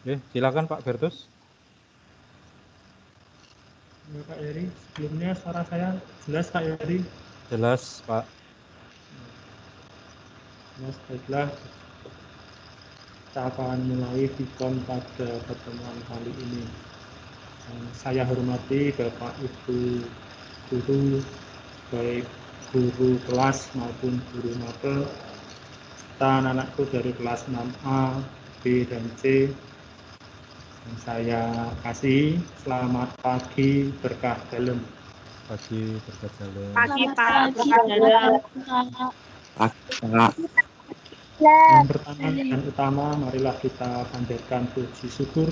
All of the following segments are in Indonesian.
Silakan Pak Bertus. Ya, Kak Yeri, sebelumnya suara saya jelas Kak Yeri? Jelas Pak. Mas, baiklah, kita akan mulai Vikon pada pertemuan kali ini. Saya hormati Bapak Ibu guru, baik guru kelas maupun guru mapel, serta anak-anakku dari kelas 6A, B, dan C. Dan saya kasih selamat pagi berkah dalam. Pagi berkat dalam. Pagi Pak, berkah dalam. Yang pertama dan utama, marilah kita panjatkan puji syukur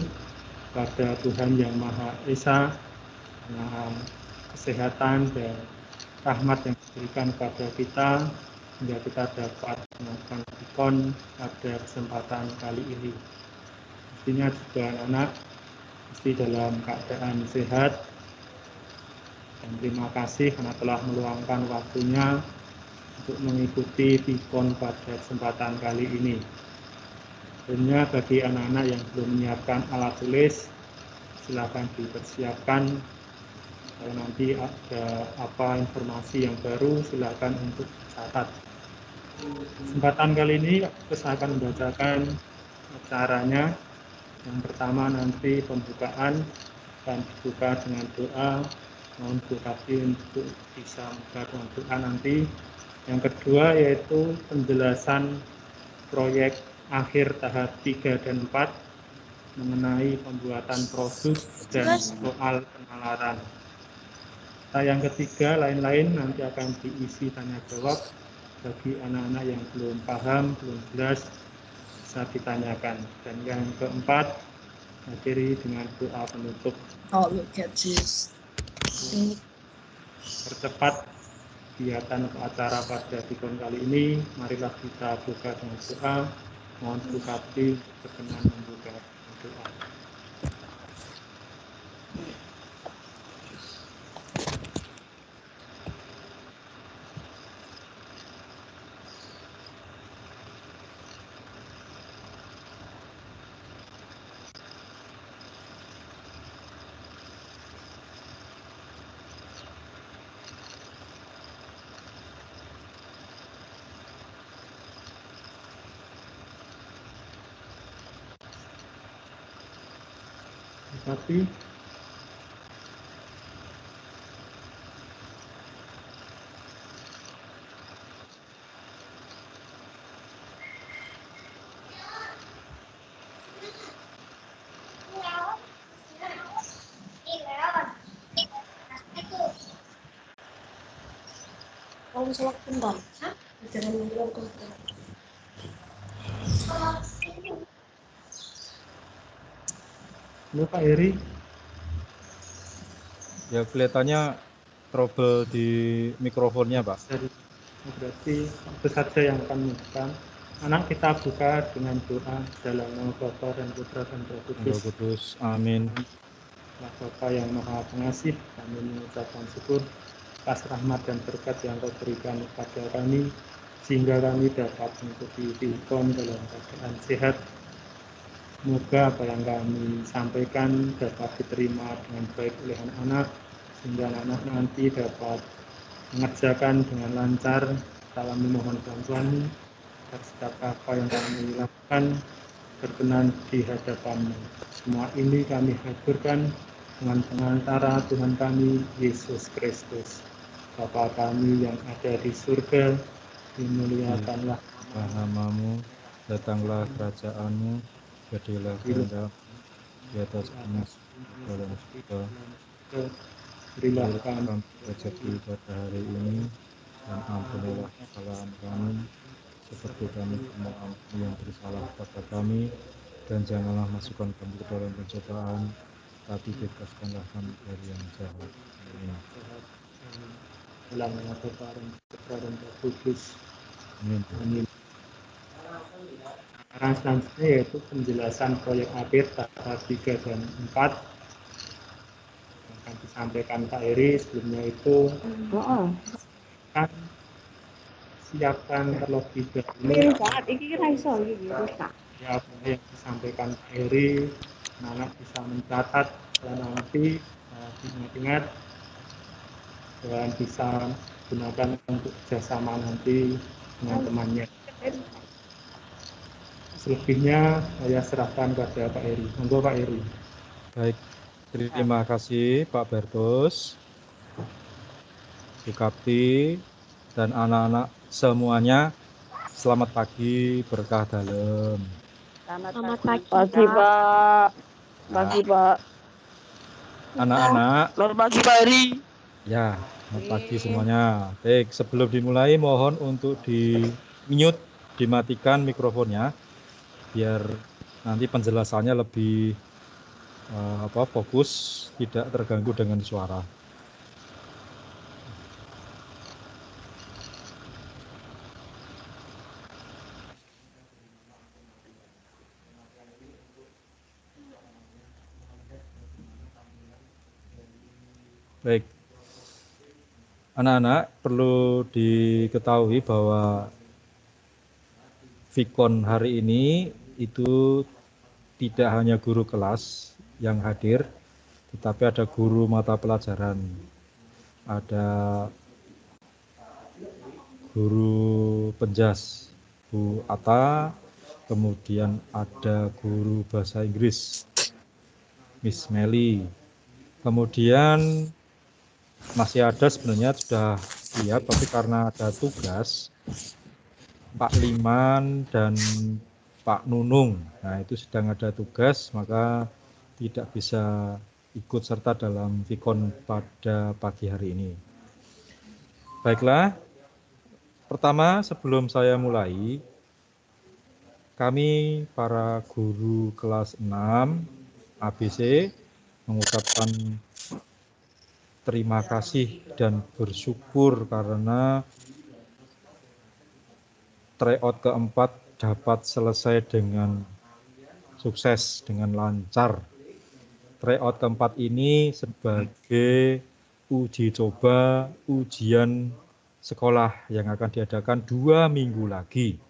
pada Tuhan Yang Maha Esa, dengan kesehatan dan rahmat yang diberikan kepada kita, hingga kita dapat melakukan Vikon pada kesempatan kali ini. Pastinya juga anak-anak mesti dalam keadaan sehat, dan terima kasih karena telah meluangkan waktunya untuk mengikuti Vikon pada kesempatan kali ini. Tentunya bagi anak-anak yang belum menyiapkan alat tulis, silakan dipersiapkan. Kalau nanti ada apa informasi yang baru, silakan untuk catat. Kesempatan kali ini saya akan membacakan acaranya. Yang pertama nanti pembukaan dan dibuka dengan doa. Mohon Bu Kati untuk bisa membuka dengan doa nanti. Yang kedua yaitu penjelasan proyek akhir tahap 3 dan 4 mengenai pembuatan produk dan soal penalaran. Yang ketiga, lain-lain nanti akan diisi tanya jawab. Bagi anak-anak yang belum paham, belum jelas, bisa ditanyakan. Dan yang keempat, akhiri dengan doa penutup. Oh, look at this. Percepat kegiatan atau acara pada Vikon kali ini, marilah kita buka dengan doa. Mohon Bu Kati berkenan membuka doa. Tapi Kalau misalnya kembang, jangan bilang halo Pak Heri. Ya kelihatannya trouble di mikrofonnya Pak. Berarti itu saja yang akan menunjukkan. Anak kita buka dengan doa dalam nama Bapa dan Putra dan Roh Roh Kudus. Kudus, amin. Bapa yang Maha Pengasih, kami mengucapkan syukur atas rahmat dan berkat yang Kau berikan kepada kami, sehingga kami dapat mengikuti Vikon dalam keadaan sehat. Semoga apa yang kami sampaikan dapat diterima dengan baik oleh anak-anak, sehingga anak-anak nanti dapat mengerjakan dengan lancar. Kami mohon bantuan-Mu agar setiap apa yang kami lakukan berkenan di hadapan-Mu. Semua ini kami haturkan dengan pengantara Tuhan kami, Yesus Kristus. Bapa kami yang ada di surga, dimuliakanlah namamu, datanglah kerajaan-Mu, jadilah kehendak di atas bumi dalam surga. Berilah Berilah kami kami rezeki pada hari ini, dan ampunilah kesalahan kami, seperti kami mengampuni yang bersalah kepada kami, dan janganlah masukkan kami ke dalam pencobaan, tapi bebaskanlah kami dari yang jahat. Amin. dalam nama Bapa dan Putra dan Roh Kudus. Amin. Amin. Sekarang selanjutnya yaitu penjelasan proyek akhir tahap 3 dan 4 yang akan disampaikan Pak Heri. Sebelumnya itu kan siapkan terlebih dahulu Ya, apa yang disampaikan Pak Heri, anak bisa mencatat dan nanti ingat-ingat dan bisa gunakan untuk kerjasama nanti dengan temannya. Selebihnya saya serahkan kepada Pak Heri. Monggo Pak Heri. Baik, terima kasih Pak Bertus, Bu Kapti, dan anak-anak semuanya. Selamat pagi, berkah dalam. Selamat pagi, Pagi Pak. Pagi Pak. Anak-anak, Selamat pagi Pak Heri. ya, selamat pagi semuanya. Baik, sebelum dimulai mohon untuk di-mute, dimatikan mikrofonnya, biar nanti penjelasannya lebih fokus, tidak terganggu dengan suara. Baik, anak-anak perlu diketahui bahwa Vikon hari ini itu tidak hanya guru kelas yang hadir, tetapi ada guru mata pelajaran, ada guru penjas Bu Ata, kemudian ada guru bahasa Inggris Miss Meli, kemudian masih ada sebenarnya sudah siap, tapi karena ada tugas Pak Liman dan Pak Nunung, nah itu sedang ada tugas, maka tidak bisa ikut serta dalam Vikon pada pagi hari ini. Baiklah, pertama sebelum saya mulai, kami para guru kelas 6 ABC mengucapkan terima kasih dan bersyukur karena tryout keempat dapat selesai dengan sukses, dengan lancar. Tryout keempat ini sebagai uji coba ujian sekolah yang akan diadakan 2 minggu lagi.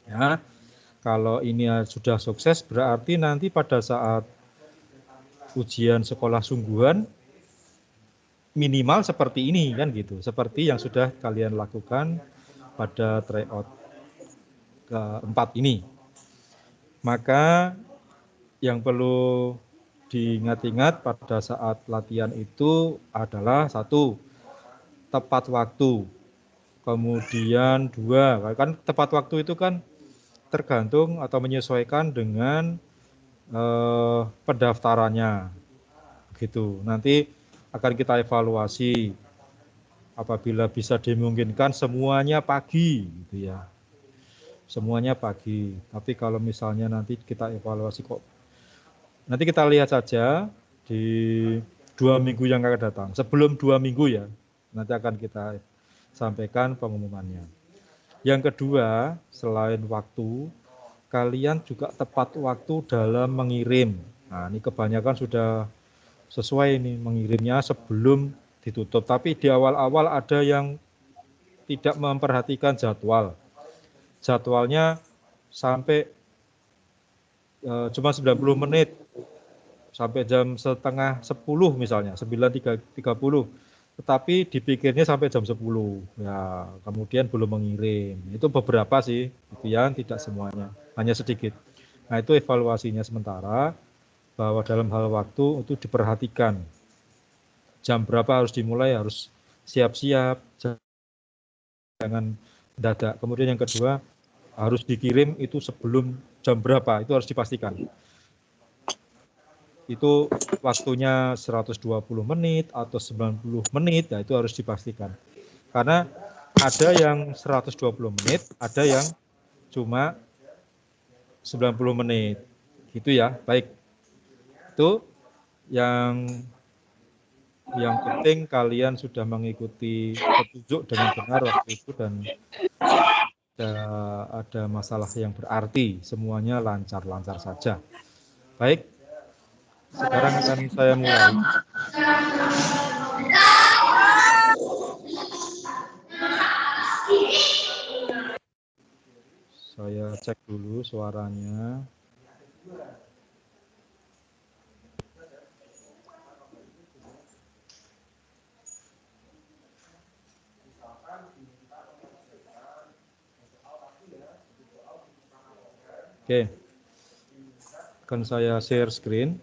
Ya, kalau ini sudah sukses berarti nanti pada saat ujian sekolah sungguhan minimal seperti ini kan gitu, seperti yang sudah kalian lakukan pada tryout keempat ini. Maka yang perlu diingat-ingat pada saat latihan itu adalah 1, tepat waktu. Kemudian 2, kan tepat waktu itu kan tergantung atau menyesuaikan dengan pendaftarannya. Gitu. Nanti akan kita evaluasi apabila bisa dimungkinkan semuanya pagi gitu ya. Semuanya pagi. Tapi kalau misalnya nanti kita evaluasi kok nanti kita lihat saja di 2 minggu yang akan datang. Sebelum 2 minggu ya, nanti akan kita sampaikan pengumumannya. Yang kedua, selain waktu, kalian juga tepat waktu dalam mengirim. Nah, ini kebanyakan sudah sesuai ini mengirimnya sebelum ditutup. Tapi di awal-awal ada yang tidak memperhatikan jadwal. Jadwalnya sampai cuma 90 menit sampai jam setengah 10 misalnya 9.30, tetapi dipikirnya sampai jam 10 ya, kemudian belum mengirim. Itu beberapa sih gitu ya, tidak semuanya, hanya sedikit. Nah itu evaluasinya sementara, bahwa dalam hal waktu itu diperhatikan jam berapa harus dimulai, harus siap-siap, jangan mendadak. Kemudian yang kedua, harus dikirim itu sebelum jam berapa, itu harus dipastikan. Itu waktunya 120 menit atau 90 menit, ya itu harus dipastikan. Karena ada yang 120 menit, ada yang cuma 90 menit. Gitu ya, baik. Itu yang penting kalian sudah mengikuti petunjuk dengan benar waktu itu dan ada masalah yang berarti, semuanya lancar-lancar saja. Baik, sekarang akan saya mulai. Saya cek dulu suaranya. Oke, akan saya share screen.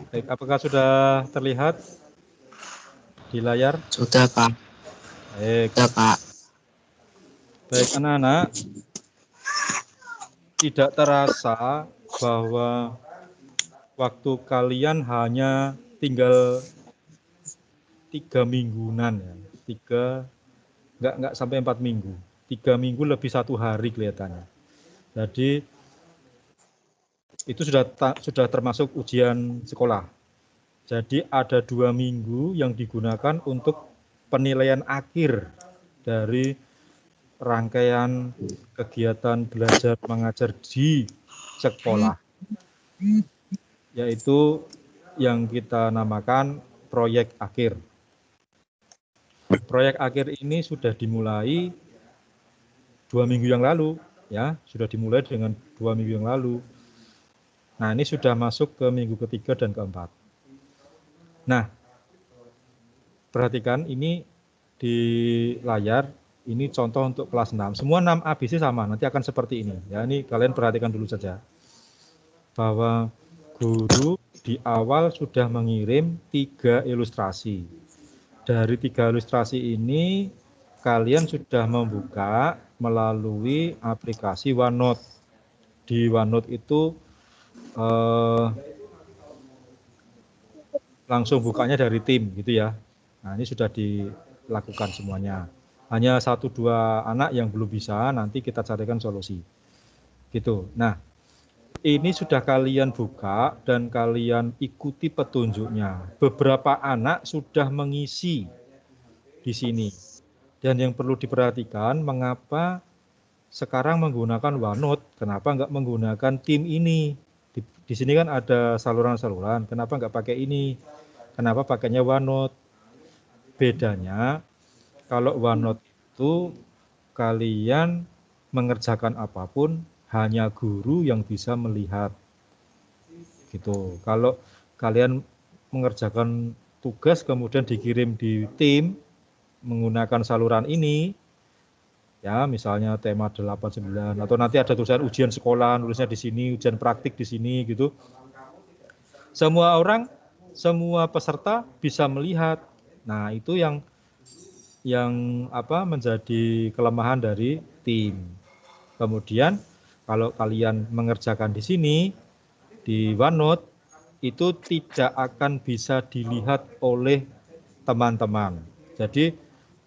Baik, apakah sudah terlihat di layar? Sudah, Pak. Baik. Sudah, Pak. Baik, anak-anak, tidak terasa bahwa waktu kalian hanya tinggal 3 mingguan ya, nggak sampai 4 minggu, 3 minggu lebih 1 hari kelihatannya. Jadi itu sudah termasuk ujian sekolah. Jadi ada 2 minggu yang digunakan untuk penilaian akhir dari rangkaian kegiatan belajar mengajar di sekolah, yaitu yang kita namakan proyek akhir. Proyek akhir ini sudah dimulai 2 minggu yang lalu, ya, sudah dimulai dengan 2 minggu yang lalu. Nah, ini sudah masuk ke minggu ketiga dan keempat. Nah, perhatikan ini di layar, ini contoh untuk kelas 6. Semua 6 ABC sama, nanti akan seperti ini. Ya, ini kalian perhatikan dulu saja. Bahwa guru di awal sudah mengirim 3 ilustrasi. Dari 3 ilustrasi ini, kalian sudah membuka melalui aplikasi OneNote. Di OneNote itu langsung bukanya dari tim, gitu ya. Nah, ini sudah dilakukan semuanya. Hanya 1-2 anak yang belum bisa, nanti kita carikan solusi. Gitu. Nah, ini sudah kalian buka dan kalian ikuti petunjuknya. Beberapa anak sudah mengisi di sini. Dan yang perlu diperhatikan, mengapa sekarang menggunakan OneNote, kenapa nggak menggunakan tim ini? Di sini kan ada saluran-saluran, kenapa nggak pakai ini? Kenapa pakainya OneNote? Bedanya, kalau OneNote itu kalian mengerjakan apapun, hanya guru yang bisa melihat. Gitu. Kalau kalian mengerjakan tugas kemudian dikirim di tim menggunakan saluran ini, ya misalnya tema 8-9 atau nanti ada tulisan ujian sekolah, nulisnya di sini, ujian praktik di sini gitu. Semua orang, semua peserta bisa melihat. Nah, itu yang menjadi kelemahan dari tim. Kemudian kalau kalian mengerjakan di sini di OneNote itu tidak akan bisa dilihat oleh teman-teman. Jadi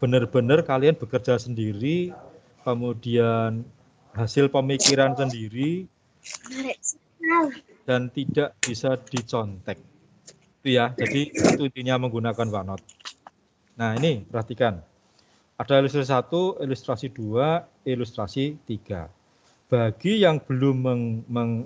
benar-benar kalian bekerja sendiri, kemudian hasil pemikiran sendiri dan tidak bisa dicontek. Itu ya. Jadi itu intinya menggunakan OneNote. Nah, ini perhatikan. Ada ilustrasi 1, ilustrasi 2, ilustrasi 3. Bagi yang belum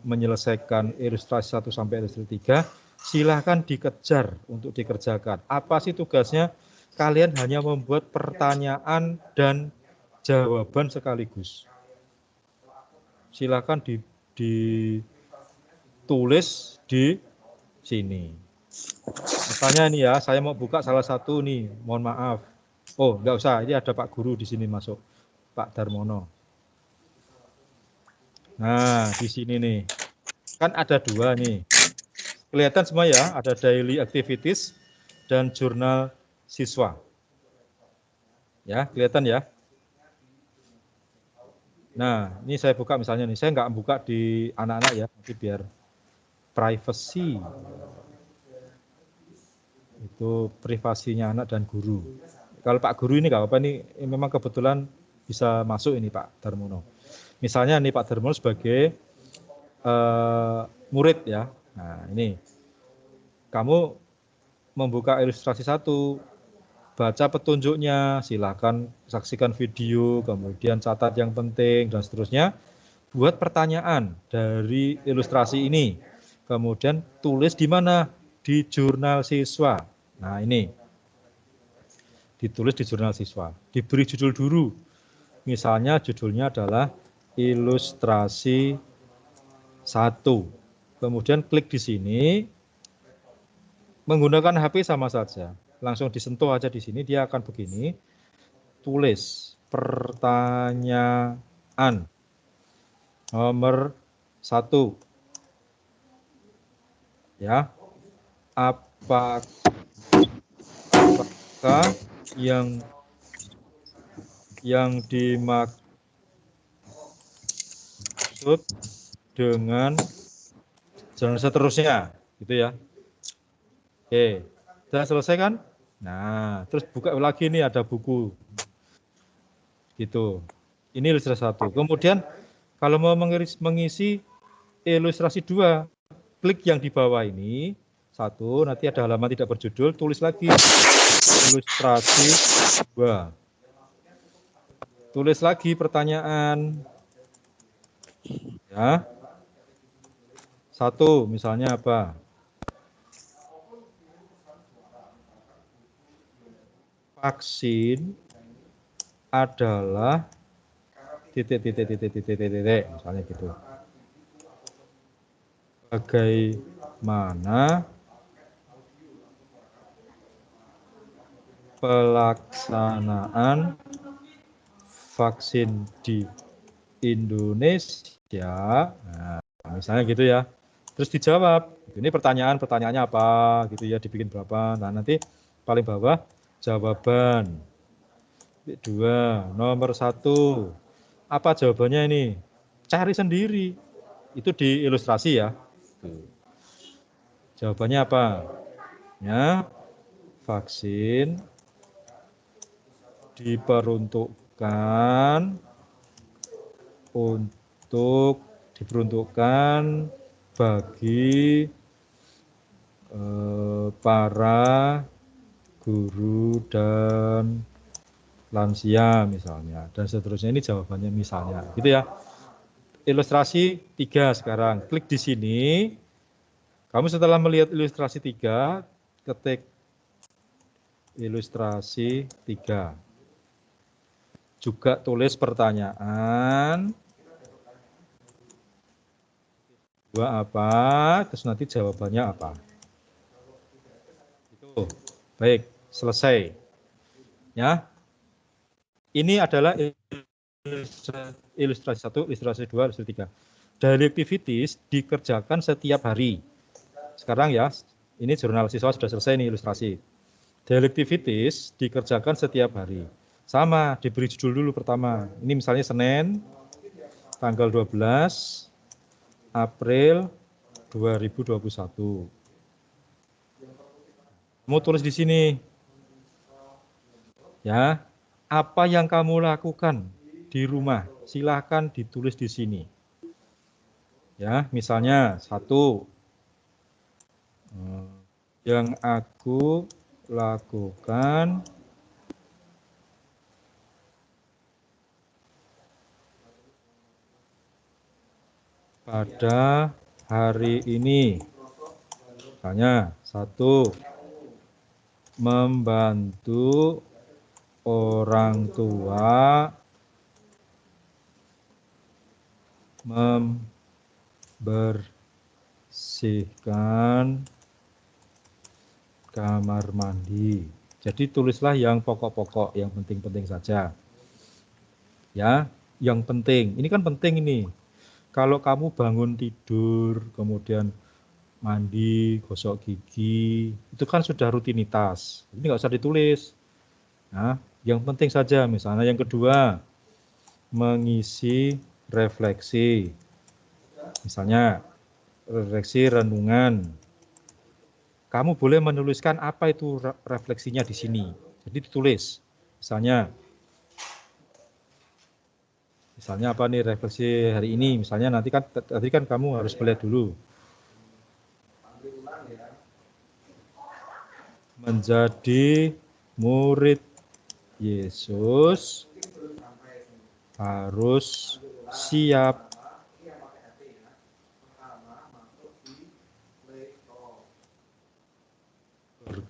menyelesaikan ilustrasi 1 sampai ilustrasi 3, silahkan dikejar untuk dikerjakan. Apa sih tugasnya? Kalian hanya membuat pertanyaan dan jawaban sekaligus. Silahkan ditulis di sini. Misalnya ini ya, saya mau buka salah satu nih, mohon maaf. Oh, enggak usah, ini ada Pak Guru di sini masuk, Pak Darmono. Nah, di sini nih, kan ada 2 nih. Kelihatan semua ya, ada daily activities dan jurnal siswa. Ya, kelihatan ya. Nah, ini saya buka misalnya nih, saya nggak buka di anak-anak ya, nanti biar privacy. Itu privasinya anak dan guru. Kalau Pak Guru ini nggak apa-apa, ini memang kebetulan bisa masuk ini Pak Darmono. Misalnya nih Pak Darmono sebagai murid ya. Nah, ini kamu membuka ilustrasi 1, baca petunjuknya, silakan saksikan video, kemudian catat yang penting dan seterusnya. buat pertanyaan dari ilustrasi ini. Kemudian tulis di mana? Di jurnal siswa. Nah, ini. Ditulis di jurnal siswa. Diberi judul dulu. Misalnya judulnya adalah ilustrasi 1. Kemudian klik di sini. Menggunakan HP sama saja. Langsung disentuh aja di sini, dia akan begini. Tulis pertanyaan nomor 1. Ya. Apakah yang dimaksud dengan jalan seterusnya, gitu ya. Oke, sudah selesai kan? Nah, terus buka lagi nih, ada buku. Gitu. Ini ilustrasi 1. Kemudian kalau mau mengisi ilustrasi 2, klik yang di bawah ini. 1, nanti ada halaman tidak berjudul, tulis lagi ilustrasi 2. Tulis lagi pertanyaan. Ya. 1, misalnya apa? Vaksin adalah titik, misalnya gitu. Bagaimana pelaksanaan vaksin di Indonesia? Nah, misalnya gitu ya. Terus dijawab. Ini pertanyaannya apa gitu ya, dibikin berapa. Nah, nanti paling bawah jawaban. 2, nomor 1. Apa jawabannya ini? Cari sendiri. Itu di ilustrasi ya. Jawabannya apa? Ya, vaksin diperuntukkan bagi para guru dan lansia misalnya, dan seterusnya. Ini jawabannya misalnya, gitu ya. Ilustrasi 3 sekarang. Klik di sini. Kamu setelah melihat ilustrasi 3, ketik ilustrasi 3. Juga tulis pertanyaan. 2 apa, terus nanti jawabannya apa. Itu. Baik, selesai. Ya. Ini adalah ilustrasi 1, ilustrasi 2, ilustrasi 3. Daily activities dikerjakan setiap hari. Sekarang ya, ini jurnal siswa sudah selesai nih ilustrasi. Daily activities dikerjakan setiap hari. Sama, diberi judul dulu pertama. Ini misalnya Senin, tanggal 12 April 2021. Mau tulis di sini. Ya, apa yang kamu lakukan di rumah? Silahkan ditulis di sini. Ya, misalnya 1. Yang aku lakukan pada hari ini. Misalnya 1. Membantu orang tua membersihkan kamar mandi. Jadi tulislah yang pokok-pokok, yang penting-penting saja. Ya, yang penting. Ini kan penting ini. Kalau kamu bangun tidur, kemudian mandi, gosok gigi, itu kan sudah rutinitas. Ini nggak usah ditulis. Nah, yang penting saja. Misalnya yang kedua, mengisi refleksi. Misalnya refleksi renungan. Kamu boleh menuliskan apa itu refleksinya di sini. Jadi ditulis. Misalnya apa nih refleksi hari ini? Misalnya nanti kan tadi kan kamu harus melihat dulu. Menjadi murid Yesus harus siap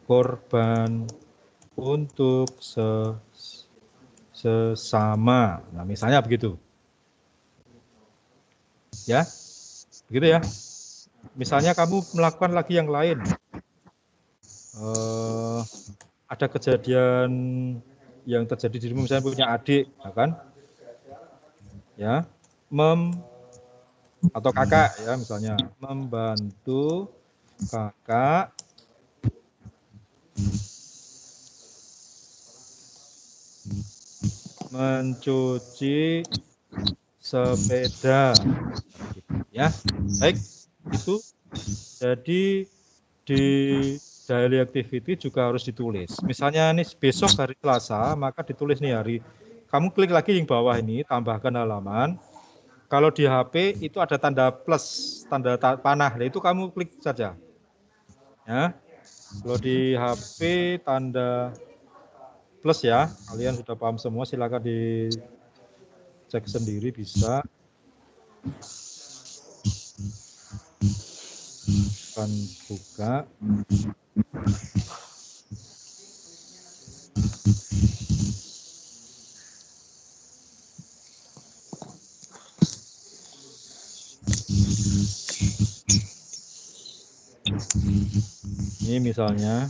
korban untuk sesama. Nah, misalnya begitu. Ya, begitu ya. Misalnya kamu melakukan lagi yang lain. Ada kejadian yang terjadi di rumah, misalnya punya adik, ya kan? Ya, atau kakak ya, misalnya membantu kakak mencuci sepeda, ya. Baik, itu jadi di daily activity juga harus ditulis. Misalnya nih besok hari Selasa, maka ditulis nih hari. Kamu klik lagi yang bawah ini, tambahkan halaman. Kalau di HP itu ada tanda plus, tanda panah. Nah, itu kamu klik saja. Ya. Kalau di HP tanda plus ya, kalian sudah paham semua, silakan dicek sendiri bisa. Akan buka. Ini misalnya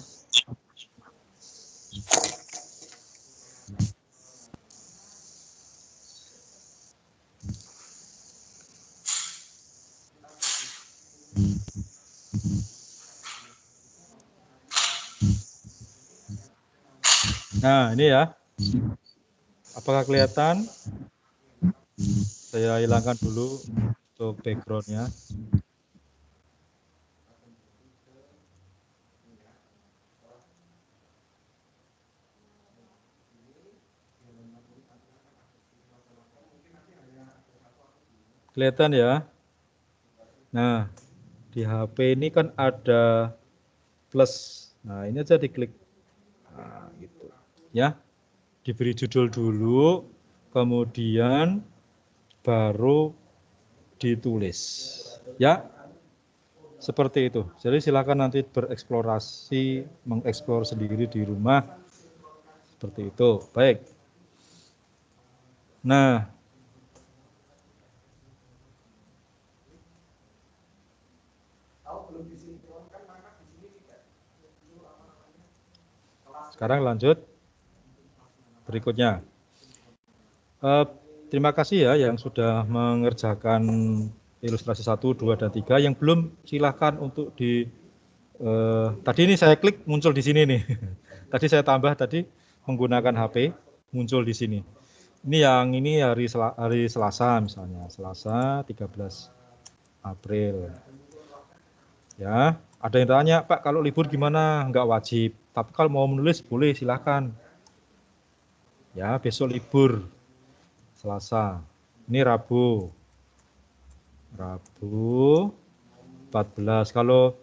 nah ini ya, apakah kelihatan? Saya hilangkan dulu untuk backgroundnya. Kelihatan ya. Nah, di HP ini kan ada plus. Nah, ini aja diklik. Nah, gitu. Ya. Diberi judul dulu, kemudian baru ditulis. Ya. Seperti itu. Jadi silakan nanti bereksplorasi, mengeksplor sendiri di rumah. Seperti itu. Baik. Nah, sekarang lanjut berikutnya. Terima kasih ya yang sudah mengerjakan ilustrasi 1, 2, dan 3. Yang belum silahkan untuk tadi ini saya klik muncul di sini nih. Tadi saya tambah tadi menggunakan HP muncul di sini. Ini yang ini hari Selasa misalnya, Selasa 13 April. Ya, ada yang tanya, Pak kalau libur gimana? Enggak wajib, tapi kalau mau menulis boleh silahkan. Ya, besok libur Selasa. Ini Rabu 14. Kalau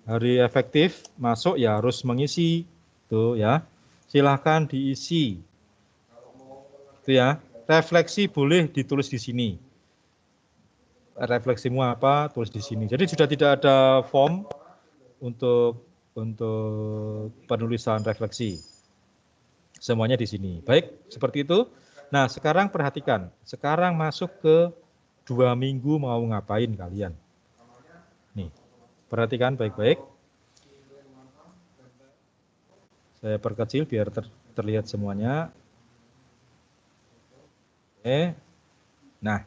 hari efektif masuk ya harus mengisi. Tuh ya. Silahkan diisi. Itu ya. Refleksi boleh ditulis di sini. Refleksimu apa? Tulis di sini. Jadi sudah tidak ada form untuk penulisan refleksi. Semuanya di sini. Baik, seperti itu. Nah, sekarang perhatikan. Sekarang masuk ke 2 minggu mau ngapain kalian. Nih, perhatikan baik-baik. Saya perkecil biar terlihat semuanya. Oke. Nah,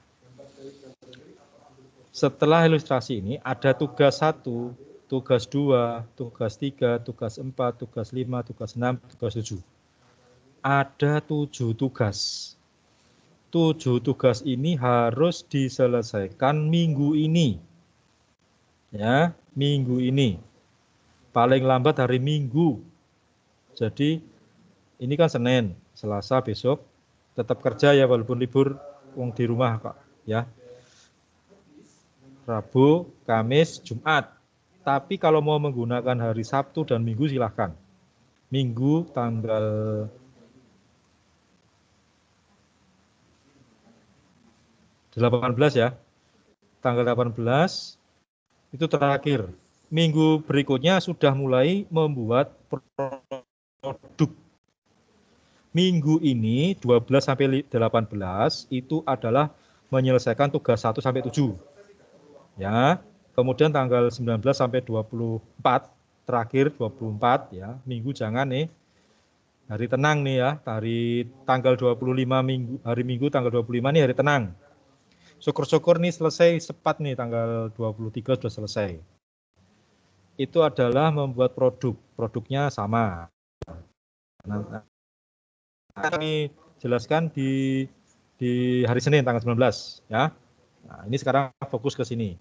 setelah ilustrasi ini ada tugas 1, tugas 2, tugas 3, tugas 4, tugas 5, tugas 6, tugas 7. Ada 7 tugas. 7 tugas ini harus diselesaikan minggu ini. Ya, minggu ini. Paling lambat hari Minggu. Jadi ini kan Senin, Selasa besok tetap kerja ya walaupun libur wong di rumah Kak, ya. Rabu, Kamis, Jumat. Tapi kalau mau menggunakan hari Sabtu dan Minggu silahkan. Minggu tanggal 18 ya. Tanggal 18 itu terakhir minggu berikutnya sudah mulai membuat produk. Minggu ini 12 sampai 18 itu adalah menyelesaikan tugas 1 sampai 7. Ya. Kemudian tanggal 19 sampai 24 terakhir 24 ya, minggu jangan nih. Hari tenang nih ya, hari tanggal 25 minggu, hari Minggu tanggal 25 nih hari tenang. Syukur-syukur nih selesai cepat nih, tanggal 23 sudah selesai. Itu adalah membuat produk, produknya sama. Nah, kami jelaskan di hari Senin tanggal 19 ya. Nah, ini sekarang fokus ke sini.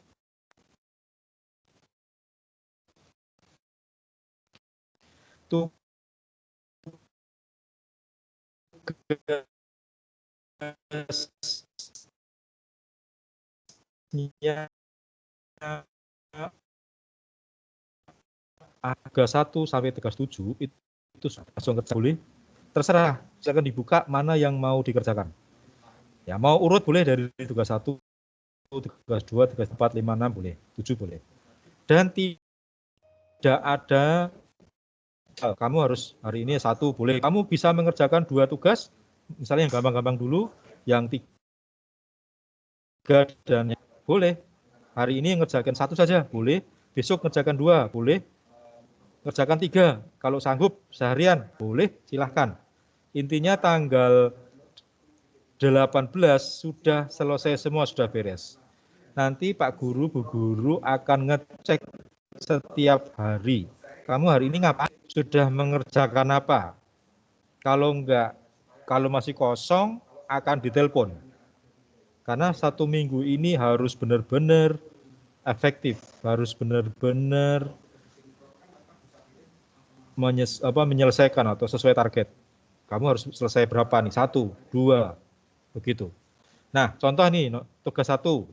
Tuh tugas 1 sampai tugas 7 itu langsung kerja boleh. Terserah, silakan dibuka mana yang mau dikerjakan. Ya, mau urut boleh dari tugas 1, tugas 2, tugas 4, 5, 6 boleh, 7 boleh. Dan tidak ada kamu harus hari ini 1 boleh. Kamu bisa mengerjakan 2 tugas, misalnya yang gampang-gampang dulu, yang 3 dan boleh. Hari ini ngerjakan 1 saja, boleh. Besok ngerjakan 2, boleh. Ngerjakan 3, kalau sanggup seharian, boleh, silahkan. Intinya tanggal 18 sudah selesai semua, sudah beres. Nanti Pak Guru, Bu Guru akan ngecek setiap hari. Kamu hari ini ngapain? Sudah mengerjakan apa? Kalau enggak, kalau masih kosong akan ditelepon. Karena 1 minggu ini harus benar-benar efektif, harus benar-benar menyelesaikan atau sesuai target. Kamu harus selesai berapa nih? 1, 2, begitu. Nah, contoh nih, tugas 1,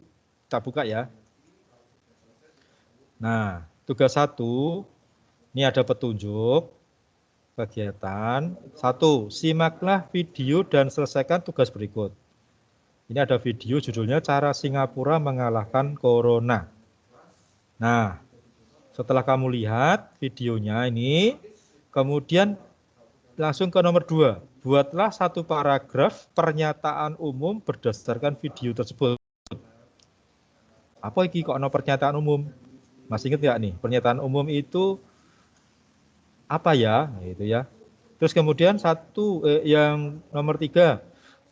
kita buka ya. Nah, tugas 1, ini ada petunjuk, kegiatan. 1, simaklah video dan selesaikan tugas berikut. Ini ada video judulnya Cara Singapura Mengalahkan Corona. Nah, setelah kamu lihat videonya ini, kemudian langsung ke nomor 2. Buatlah 1 paragraf pernyataan umum berdasarkan video tersebut. Apa ini kok ada pernyataan umum? Masih ingat nggak nih? Pernyataan umum itu apa ya? Gitu ya. Terus kemudian yang nomor 3.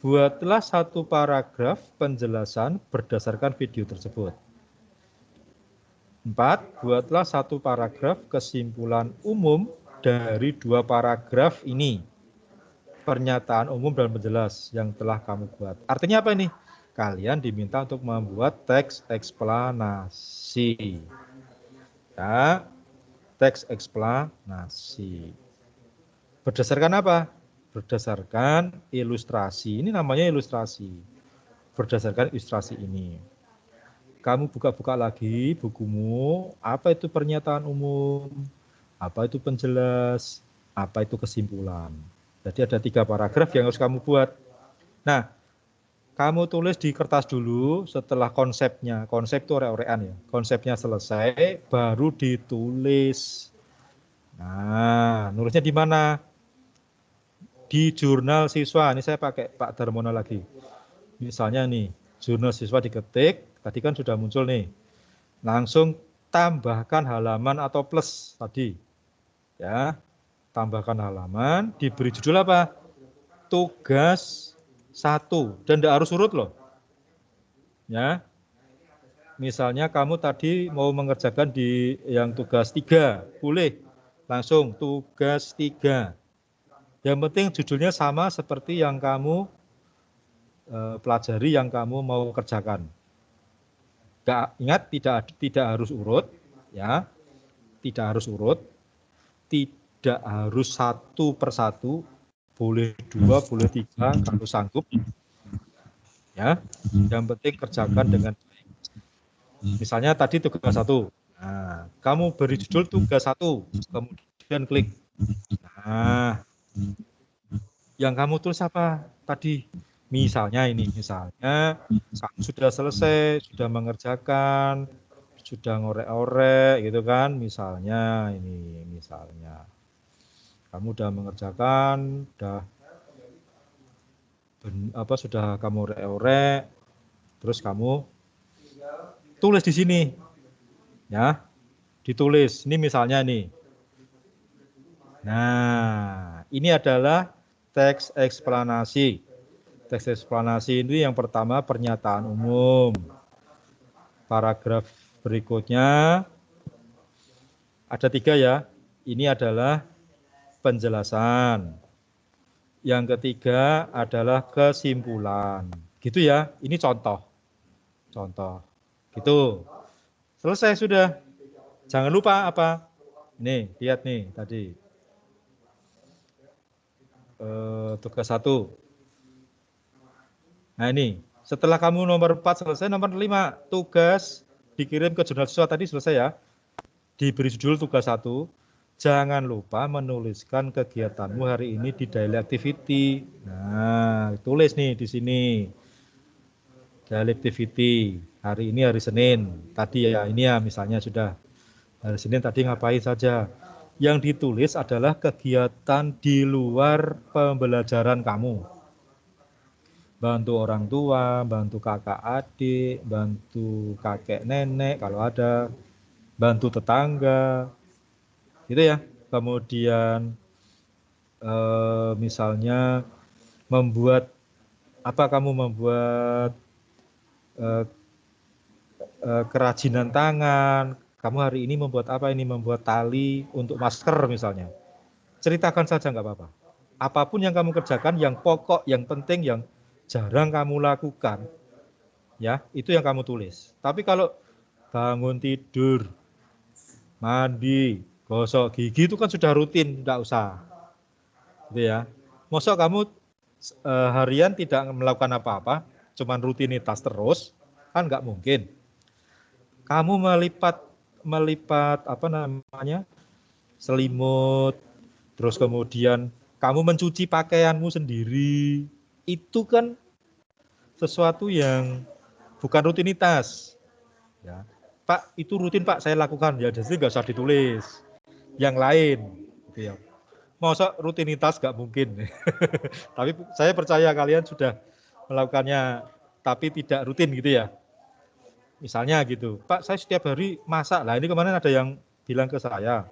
Buatlah 1 paragraf penjelasan berdasarkan video tersebut. 4. Buatlah 1 paragraf kesimpulan umum dari 2 paragraf ini. Pernyataan umum dan penjelas yang telah kamu buat. Artinya apa ini? Kalian diminta untuk membuat teks eksplanasi. Ya, teks eksplanasi. Berdasarkan apa? Berdasarkan ilustrasi. Ini namanya ilustrasi. Berdasarkan ilustrasi ini. Kamu buka-buka lagi bukumu, apa itu pernyataan umum, apa itu penjelas, apa itu kesimpulan. Jadi ada 3 paragraf yang harus kamu buat. Nah, kamu tulis di kertas dulu setelah konsepnya. Konsep itu orek-orekan ya. Konsepnya selesai, baru ditulis. Nah, nulisnya di mana? Di jurnal siswa. Ini saya pakai Pak Darmono lagi. Misalnya nih, jurnal siswa diketik, tadi kan sudah muncul nih. Langsung tambahkan halaman atau plus tadi. Ya, tambahkan halaman, diberi judul apa? Tugas 1, dan tidak harus urut loh. Ya. Misalnya kamu tadi mau mengerjakan di yang tugas 3, boleh langsung tugas 3. Yang penting judulnya sama seperti yang kamu pelajari, yang kamu mau kerjakan. Ingat, tidak harus urut, ya, tidak harus urut, tidak harus 1 per 1, boleh 2, boleh 3 kalau sanggup, ya. Yang penting kerjakan dengan baik. Misalnya tadi tugas 1, nah, kamu beri judul tugas 1, kemudian klik. Nah, yang kamu tulis apa tadi? Misalnya ini, misalnya kamu sudah selesai, sudah mengerjakan, sudah ngorek-orek gitu kan, misalnya ini, misalnya kamu udah mengerjakan, sudah kamu orek-orek, terus kamu tulis di sini, ya, ditulis. Ini misalnya nih. Nah, ini adalah teks eksplanasi. Teks eksplanasi ini yang pertama pernyataan umum. Paragraf berikutnya ada 3 ya. Ini adalah penjelasan. Yang ketiga adalah kesimpulan. Gitu ya. Ini contoh. Contoh. Gitu. Selesai sudah. Jangan lupa apa? Nih, lihat nih tadi. Tugas 1. Nah ini, setelah kamu nomor 4 selesai, nomor 5 tugas dikirim ke jurnal siswa tadi selesai ya. Diberi judul tugas 1. Jangan lupa menuliskan kegiatanmu hari ini di daily activity. Nah, tulis nih di sini. Daily activity. Hari ini hari Senin. Tadi ya, ini ya misalnya sudah. Hari Senin tadi ngapain saja. Yang ditulis adalah kegiatan di luar pembelajaran kamu. Bantu orang tua, bantu kakak adik, bantu kakek nenek kalau ada, bantu tetangga, gitu ya. Kemudian misalnya kamu membuat kerajinan tangan. Kamu hari ini membuat apa ini? Membuat tali untuk masker misalnya. Ceritakan saja nggak apa-apa. Apapun yang kamu kerjakan, yang pokok, yang penting, yang jarang kamu lakukan, ya itu yang kamu tulis. Tapi kalau bangun tidur, mandi, gosok gigi itu kan sudah rutin, nggak usah, gitu ya. Masa kamu harian tidak melakukan apa-apa, cuman rutinitas terus, kan nggak mungkin. Kamu melipat apa namanya selimut, terus kemudian kamu mencuci pakaianmu sendiri, itu kan sesuatu yang bukan rutinitas. Ya. Pak, itu rutin Pak, saya lakukan. Ya, jadi nggak usah ditulis. Yang lain. Gitu ya. Masa rutinitas nggak mungkin. Tapi saya percaya kalian sudah melakukannya, tapi tidak rutin gitu ya. Misalnya gitu, Pak, saya setiap hari masak. Lah ini kemarin ada yang bilang ke saya,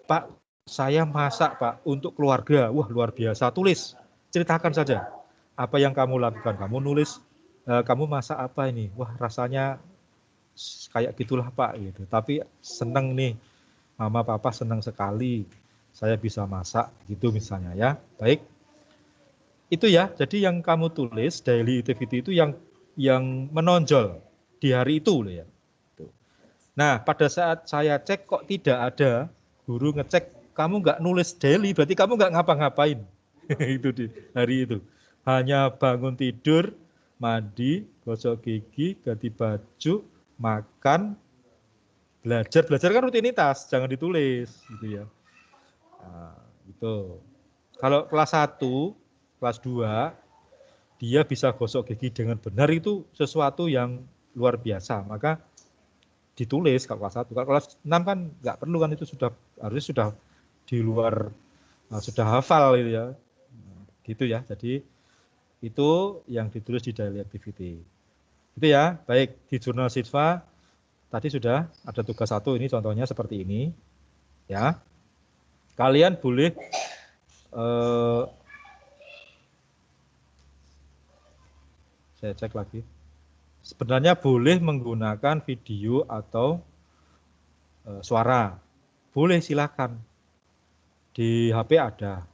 Pak, saya masak Pak untuk keluarga. Wah luar biasa, tulis, ceritakan saja apa yang kamu lakukan. Kamu nulis, kamu masak apa ini? Wah rasanya kayak gitulah Pak gitu. Tapi seneng nih, Mama Papa senang sekali saya bisa masak gitu misalnya ya. Baik, itu ya. Jadi yang kamu tulis daily activity itu yang menonjol di hari itu loh ya. Nah pada saat saya cek kok tidak ada, guru ngecek kamu nggak nulis daily, berarti kamu nggak ngapa-ngapain. Itu di hari itu. Hanya bangun tidur, mandi, gosok gigi, ganti baju, makan, belajar. Belajar kan rutinitas, jangan ditulis gitu ya. Nah, itu. Kalau kelas 1, kelas 2, dia bisa gosok gigi dengan benar itu sesuatu yang luar biasa. Maka ditulis kalau kelas 1. Kalau kelas 6 kan nggak perlu kan, itu harusnya sudah di luar, sudah hafal gitu ya. Gitu ya. Jadi itu yang ditulis di daily activity. Itu ya. Baik, di jurnal siswa tadi sudah ada tugas 1, ini contohnya seperti ini. Ya. Kalian boleh saya cek lagi. Sebenarnya boleh menggunakan video atau suara. Boleh, silakan. Di HP ada.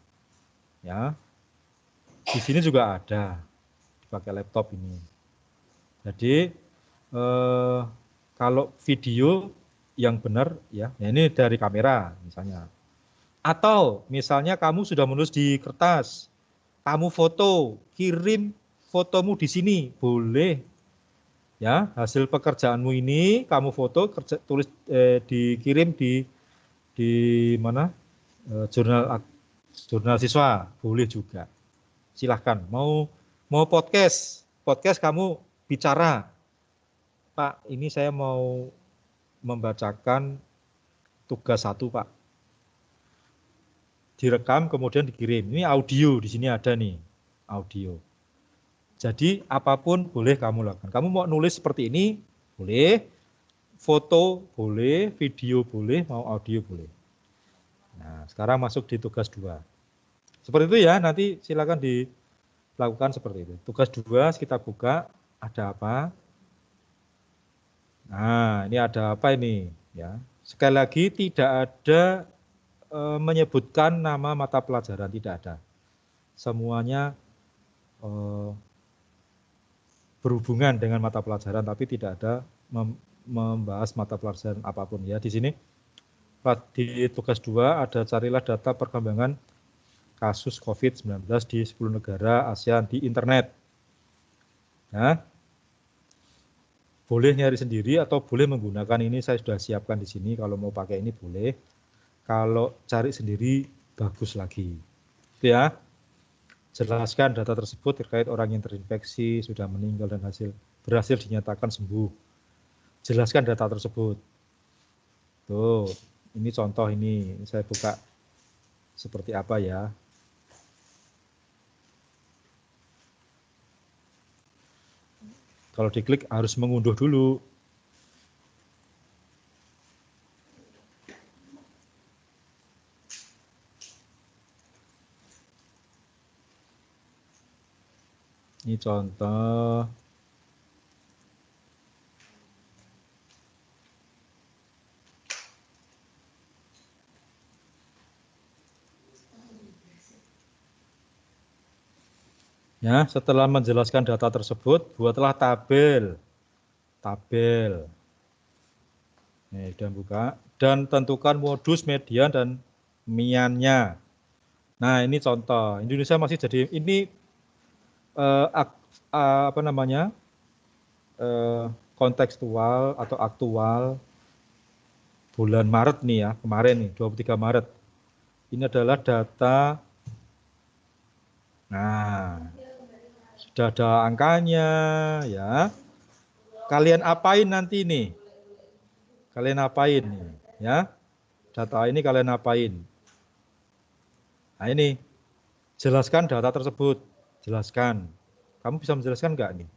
Ya. Di sini juga ada. Pakai laptop ini. Jadi kalau video yang benar ya, ini dari kamera misalnya. Atau misalnya kamu sudah menulis di kertas, kamu foto, kirim fotomu di sini, boleh. Ya, hasil pekerjaanmu ini kamu foto, tulis, dikirim di mana? Jurnal siswa, boleh juga. Silahkan. Mau podcast kamu bicara, Pak, ini saya mau membacakan tugas 1, Pak. Direkam kemudian dikirim. Ini audio, di sini ada nih, audio. Jadi apapun boleh kamu lakukan. Kamu mau nulis seperti ini, boleh. Foto boleh, video boleh, mau audio boleh. Nah, sekarang masuk di tugas 2. Seperti itu ya, nanti silakan dilakukan seperti itu. Tugas 2 kita buka, ada apa? Nah, ini ada apa ini? Ya, sekali lagi tidak ada menyebutkan nama mata pelajaran, tidak ada. Semuanya berhubungan dengan mata pelajaran, tapi tidak ada membahas mata pelajaran apapun ya. Di sini di tugas 2 ada carilah data perkembangan kasus COVID-19 di 10 negara ASEAN di internet. Nah, boleh nyari sendiri atau boleh menggunakan ini, saya sudah siapkan di sini. Kalau mau pakai ini boleh. Kalau cari sendiri bagus lagi. Itu ya. Jelaskan data tersebut terkait orang yang terinfeksi, sudah meninggal dan berhasil dinyatakan sembuh. Jelaskan data tersebut. Tuh, ini contoh ini. Saya buka seperti apa ya. Kalau diklik harus mengunduh dulu. Ini contoh. Ya, setelah menjelaskan data tersebut, buatlah tabel. Tabel. Nih, dan buka. Dan tentukan modus, median, dan miannya. Nah, ini contoh. Indonesia masih jadi, ini apa namanya, kontekstual atau aktual bulan Maret nih ya, kemarin nih, 23 Maret. Ini adalah data, nah, sudah ada angkanya ya. Kalian apain nanti nih? Kalian apain nih, ya? Data ini kalian apain? Nah ini, jelaskan data tersebut. Jelaskan. Kamu bisa menjelaskan nggak nih?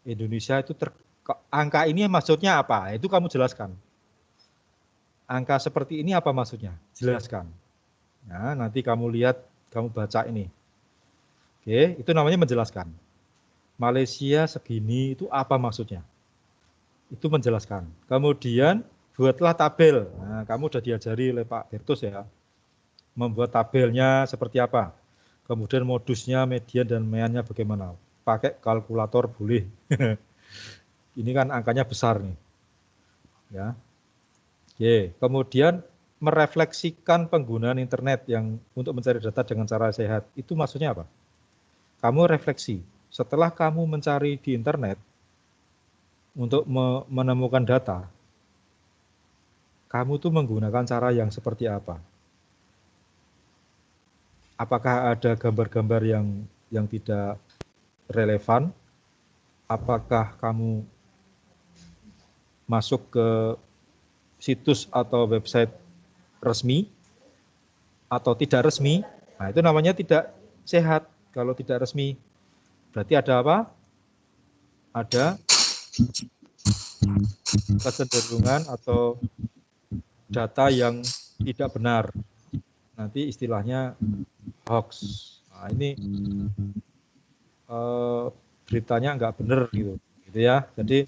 Indonesia itu angka ini maksudnya apa? Itu kamu jelaskan. Angka seperti ini apa maksudnya? Jelaskan. Nah, nanti kamu lihat, kamu baca ini. Oke, itu namanya menjelaskan. Malaysia segini itu apa maksudnya? Itu menjelaskan. Kemudian buatlah tabel. Nah, kamu sudah diajari oleh Pak Bertus ya. Membuat tabelnya seperti apa. Kemudian modusnya, median, dan meannya bagaimana. Pakai kalkulator boleh. Ini kan angkanya besar nih. Ya. Oke, kemudian merefleksikan penggunaan internet yang untuk mencari data dengan cara sehat. Itu maksudnya apa? Kamu refleksi. Setelah kamu mencari di internet untuk menemukan data, kamu tuh menggunakan cara yang seperti apa? Apakah ada gambar-gambar yang tidak relevan? Apakah kamu masuk ke situs atau website resmi atau tidak resmi? Nah, itu namanya tidak sehat kalau tidak resmi. Berarti ada apa? Ada kecenderungan atau data yang tidak benar. Nanti istilahnya hoax. Nah, ini beritanya nggak benar gitu ya. Jadi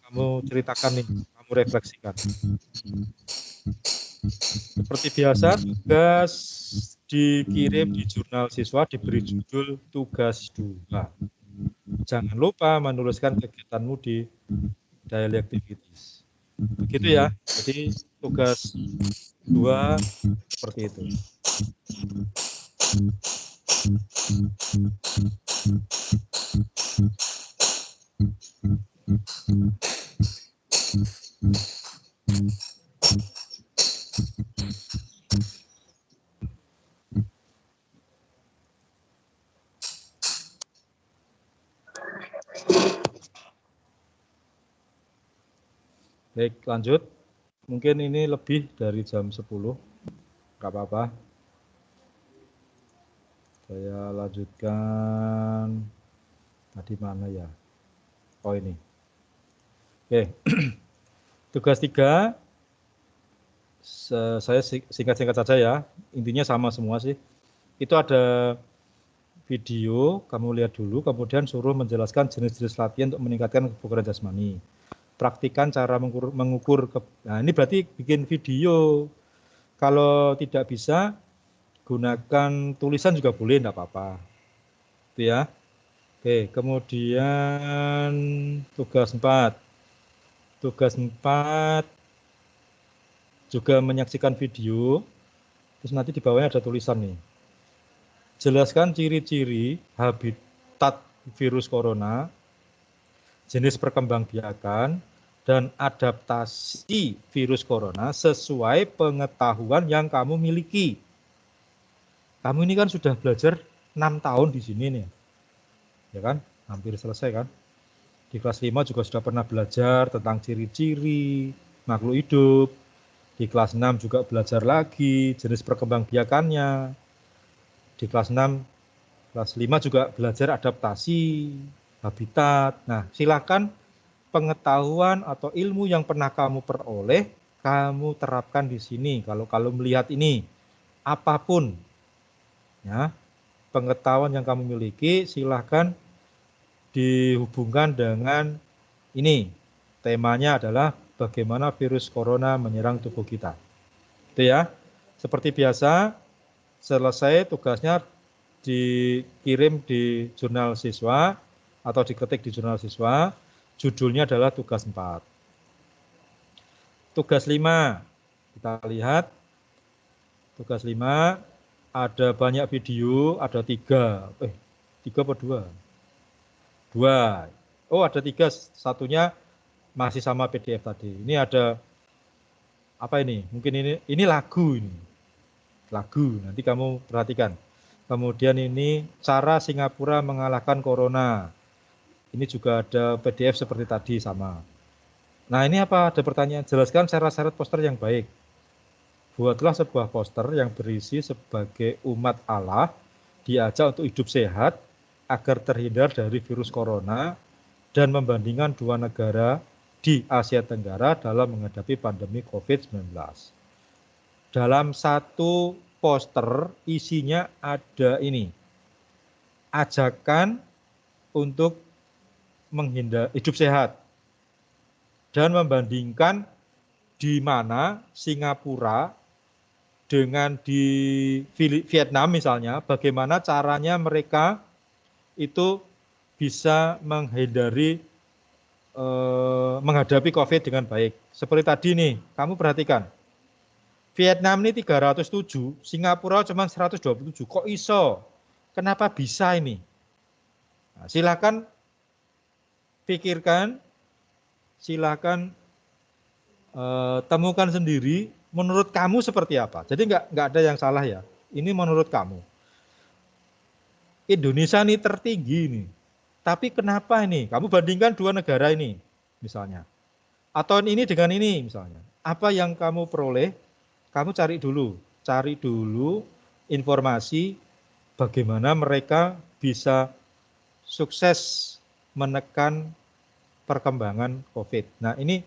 kamu ceritakan nih, kamu refleksikan. Seperti biasa, tugas dikirim di jurnal siswa diberi judul tugas 2. Jangan lupa menuliskan kegiatanmu di daily activities. Begitu ya. Jadi tugas 2 seperti itu. Baik, lanjut. mungkin ini lebih dari jam 10, nggak apa-apa. Saya lanjutkan, tadi mana ya? Oh ini. Oke, tugas 3, saya singkat-singkat saja ya, intinya sama semua sih. Itu ada video, kamu lihat dulu, kemudian suruh menjelaskan jenis-jenis latihan untuk meningkatkan kebugaran jasmani. Praktikan cara mengukur, nah ini berarti bikin video. Kalau tidak bisa, gunakan tulisan juga boleh, enggak apa-apa. Itu ya. Oke, kemudian tugas 4. Tugas 4 juga menyaksikan video, terus nanti di bawahnya ada tulisan nih. Jelaskan ciri-ciri habitat virus corona, jenis perkembangbiakan, dan adaptasi virus corona sesuai pengetahuan yang kamu miliki. Kamu ini kan sudah belajar 6 tahun di sini nih. Ya kan? Hampir selesai kan? Di kelas 5 juga sudah pernah belajar tentang ciri-ciri makhluk hidup. Di kelas 6 juga belajar lagi jenis perkembangbiakannya. Di kelas 6, kelas 5 juga belajar adaptasi, habitat. Nah, silakan pengetahuan atau ilmu yang pernah kamu peroleh, kamu terapkan di sini. Kalau melihat ini, apapun ya, pengetahuan yang kamu miliki, silakan dihubungkan dengan ini. Temanya adalah bagaimana virus corona menyerang tubuh kita. Itu ya. Seperti biasa, selesai tugasnya dikirim di jurnal siswa atau diketik di jurnal siswa. Judulnya adalah tugas 4. Tugas 5, kita lihat. Tugas 5, ada banyak video, ada 3. 3 apa 2? 2. Oh, ada 3, satunya masih sama PDF tadi. Ini ada apa ini? Mungkin ini lagu ini. Lagu, nanti kamu perhatikan. Kemudian ini cara Singapura mengalahkan corona. Ini juga ada PDF seperti tadi sama. Nah, ini apa? Ada pertanyaan, jelaskan syarat-syarat poster yang baik. Buatlah sebuah poster yang berisi sebagai umat Allah diajak untuk hidup sehat agar terhindar dari virus corona dan membandingkan 2 negara di Asia Tenggara dalam menghadapi pandemi COVID-19. Dalam satu poster isinya ada ini, ajakan untuk hidup sehat dan membandingkan di mana Singapura dengan di Vietnam misalnya, bagaimana caranya mereka itu bisa menghadapi COVID dengan baik. Seperti tadi nih, kamu perhatikan. Vietnam ini 307, Singapura cuma 127. Kok iso? Kenapa bisa ini? Nah, silakan pikirkan, silakan temukan sendiri. Menurut kamu seperti apa? Jadi nggak ada yang salah ya. Ini menurut kamu. Indonesia ini tertinggi ini. Tapi kenapa ini? Kamu bandingkan 2 negara ini misalnya. Atau ini dengan ini misalnya. Apa yang kamu peroleh? Kamu cari dulu informasi bagaimana mereka bisa sukses menekan perkembangan COVID. Nah, ini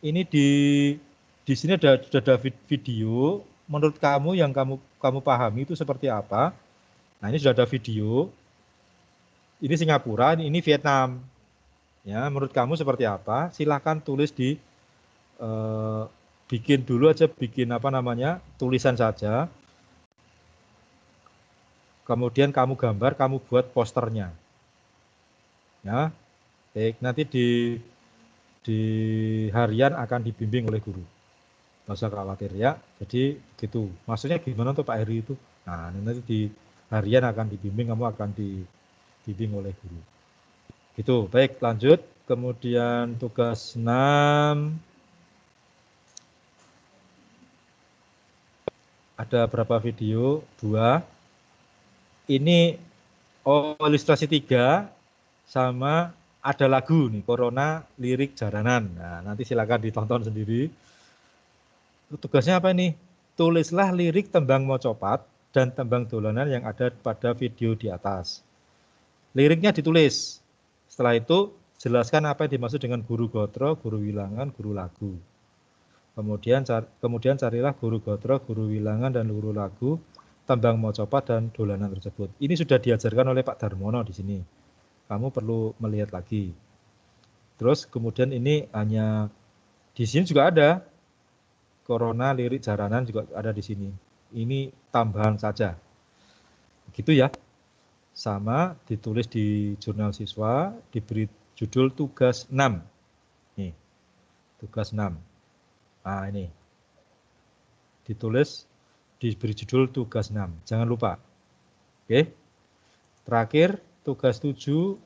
di sini sudah ada video. Menurut kamu yang kamu pahami itu seperti apa? Nah, ini sudah ada video. Ini Singapura, ini Vietnam. Ya, menurut kamu seperti apa? Silakan tulis di bikin dulu aja, tulisan saja. Kemudian kamu gambar, kamu buat posternya. Ya, baik, nanti di harian akan dibimbing oleh guru. Nggak usah khawatir ya. Jadi begitu. Maksudnya gimana tuh Pak Heri itu? Nah, nanti di harian akan dibimbing, kamu akan dibimbing oleh guru. Gitu. Baik, lanjut. Kemudian tugas 6. Ada berapa video? 2. Ini ilustrasi 3 sama ada lagu nih, Corona lirik jaranan. Nah, nanti silakan ditonton sendiri. Tugasnya apa ini? Tulislah lirik tembang mocopat dan tembang dolanan yang ada pada video di atas. Liriknya ditulis. Setelah itu jelaskan apa yang dimaksud dengan guru gotro, guru wilangan, guru lagu. Kemudian carilah guru gotro, guru wilangan, dan guru lagu, tembang mocopat dan dolanan tersebut. Ini sudah diajarkan oleh Pak Darmono di sini. Kamu perlu melihat lagi. Terus kemudian ini hanya di sini juga ada Corona lirik jaranan juga ada di sini. Ini tambahan saja. Begitu ya. Sama ditulis di jurnal siswa, diberi judul tugas 6. Nih. Tugas 6. Nah, ini. Ditulis diberi judul tugas 6. Jangan lupa. Oke. Terakhir, tugas 7.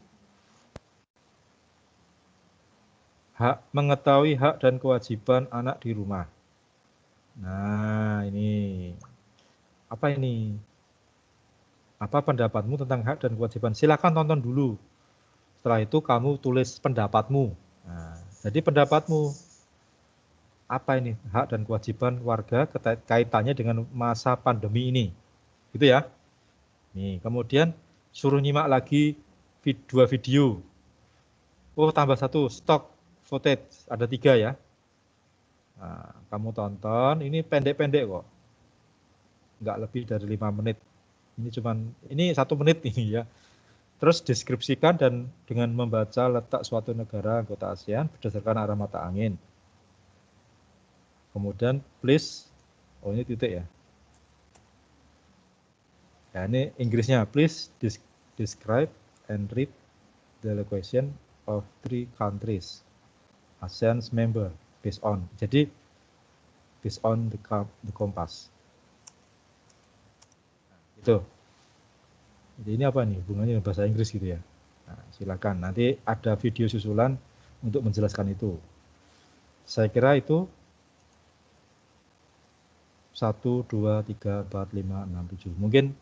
Mengetahui hak dan kewajiban anak di rumah. Nah, ini. Apa ini? Apa pendapatmu tentang hak dan kewajiban? Silakan tonton dulu. Setelah itu kamu tulis pendapatmu. Nah, jadi pendapatmu. Apa ini hak dan kewajiban warga kaitannya dengan masa pandemi ini. Gitu ya. Nih, kemudian suruh nyimak lagi 2 video. Oh, tambah 1, stok footage. Ada 3 ya. Nah, kamu tonton, ini pendek-pendek kok. Nggak lebih dari 5 menit. Ini 1 menit ini ya. Terus deskripsikan dan dengan membaca letak suatu negara anggota ASEAN berdasarkan arah mata angin. Kemudian please, oh ini titik ya. Ya ini Inggrisnya, please describe and read the location of 3 countries ASEAN member based on. Jadi based on the compass. Itu. Jadi ini apa nih hubungannya dengan bahasa Inggris gitu ya. Nah, silakan nanti ada video susulan untuk menjelaskan itu. Saya kira itu 1, 2, 3, 4, 5, 6, 7. Mungkin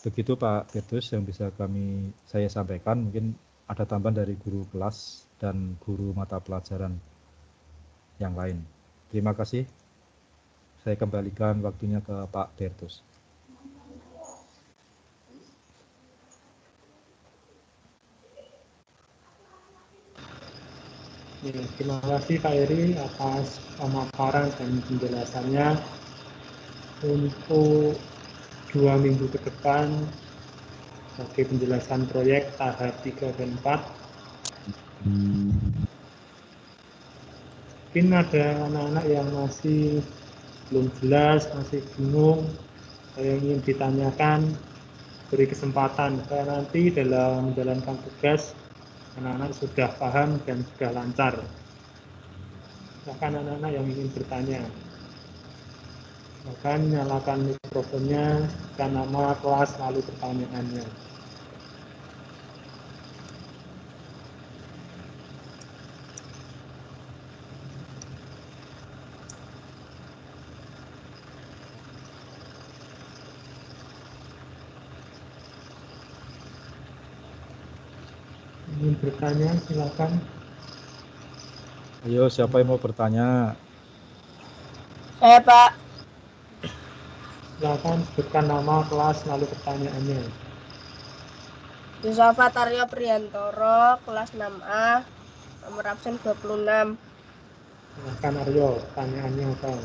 begitu Pak Petrus yang bisa saya sampaikan. Mungkin ada tambahan dari guru kelas dan guru mata pelajaran yang lain. Terima kasih. Saya kembalikan waktunya ke Pak Bertus. Ya, terima kasih Pak Eri atas pemaparan dan penjelasannya. Untuk 2 minggu ke depan sebagai penjelasan proyek tahap 3 dan 4. Mungkin ada anak-anak yang masih belum jelas, masih bingung, yang ingin ditanyakan, beri kesempatan supaya nanti dalam menjalankan tugas anak-anak sudah paham dan sudah lancar. Silakan anak-anak yang ingin bertanya. Silakan nyalakan mikrofonnya, dan nama, kelas, lalu pertanyaannya. Ingin bertanya, silakan. Ayo, siapa yang mau bertanya? Saya Pak. Silakan sebutkan nama, kelas, lalu pertanyaannya. Yusafat Aryo Priantoro, kelas 6A, nomor absen 26. Silakan Aryo, pertanyaannya apa?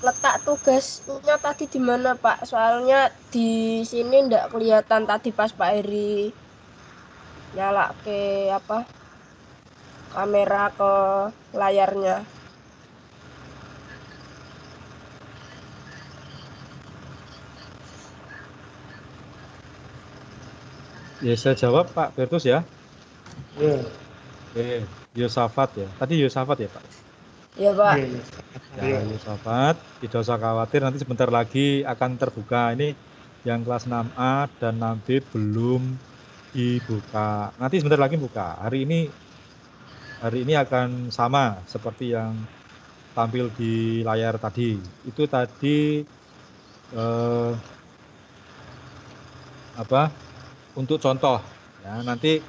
Letak tugasnya tadi di mana Pak? Soalnya di sini enggak kelihatan tadi pas Pak Eri nyala ke kamera ke layarnya. Ya, saya jawab Pak Bertus ya. Ya. Yosafat ya. Tadi Yosafat ya Pak? Ya Pak. Ya, Yosafat, tidak usah khawatir, nanti sebentar lagi akan terbuka. Ini yang kelas 6A dan 6B belum dibuka. Nanti sebentar lagi buka. Hari ini akan sama seperti yang tampil di layar tadi. Itu tadi untuk contoh ya, nanti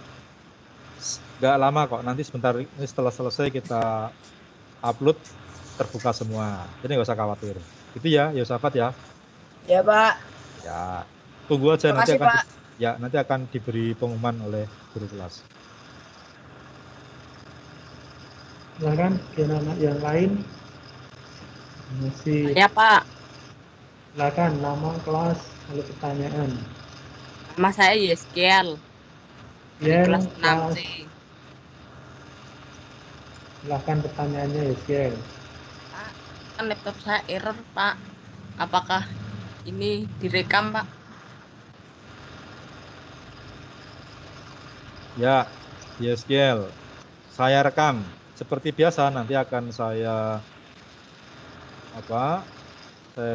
nggak lama kok, nanti sebentar ini setelah selesai kita upload terbuka semua. Jadi nggak usah khawatir. Itu ya, Yosafat ya. Ya, Pak. Ya, tunggu aja nanti Makasih, Pak. nanti akan diberi pengumuman oleh guru kelas. Silakan anak yang lain masih. Ya Pak, Silakan nama kelas lalu pertanyaan. nama saya Yeskiel dari Yel, kelas kelas. 6C. Silakan pertanyaannya Yel. Pak, kan laptop saya error Pak. Apakah ini direkam Pak? Ya, Yeskiel, saya rekam. Seperti biasa nanti akan saya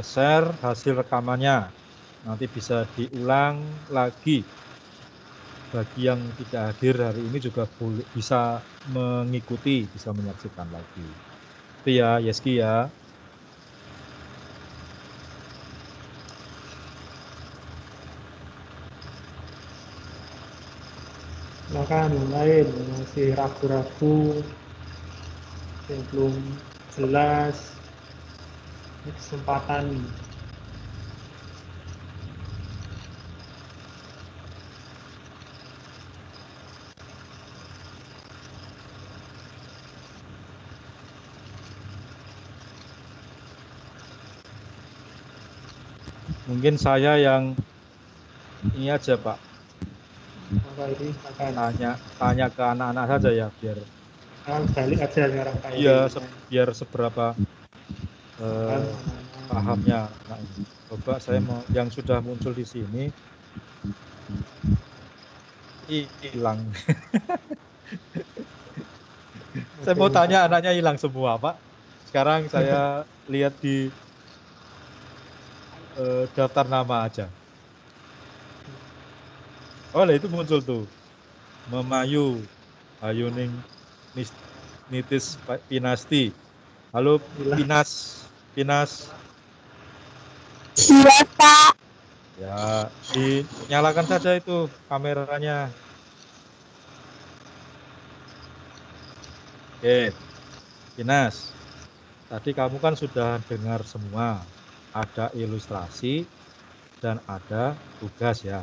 share hasil rekamannya. Nanti bisa diulang lagi. Bagi yang tidak hadir hari ini juga bisa mengikuti, bisa menyaksikan lagi. Itu ya, Yeski ya. Silakan yang lain masih ragu-ragu, yang belum jelas. Ini kesempatan. Mungkin saya yang ini aja Pak, Maka ini silakan. tanya ke anak-anak saja ya, biar Balik aja sekarang Pak. iya biar seberapa Silakan, pahamnya anak ini. Coba saya mau yang sudah muncul di sini hilang. Saya mau tanya anaknya hilang semua Pak. Sekarang saya lihat di daftar nama aja. Oh lah itu muncul tuh. Memayu Ayuning Nitis Pinasti. Halo Pinas. Iya, Pak. Ya, dinyalakan saja itu kameranya. Oke, Pinas. Tadi kamu kan sudah dengar semua. Ada ilustrasi dan ada tugas ya.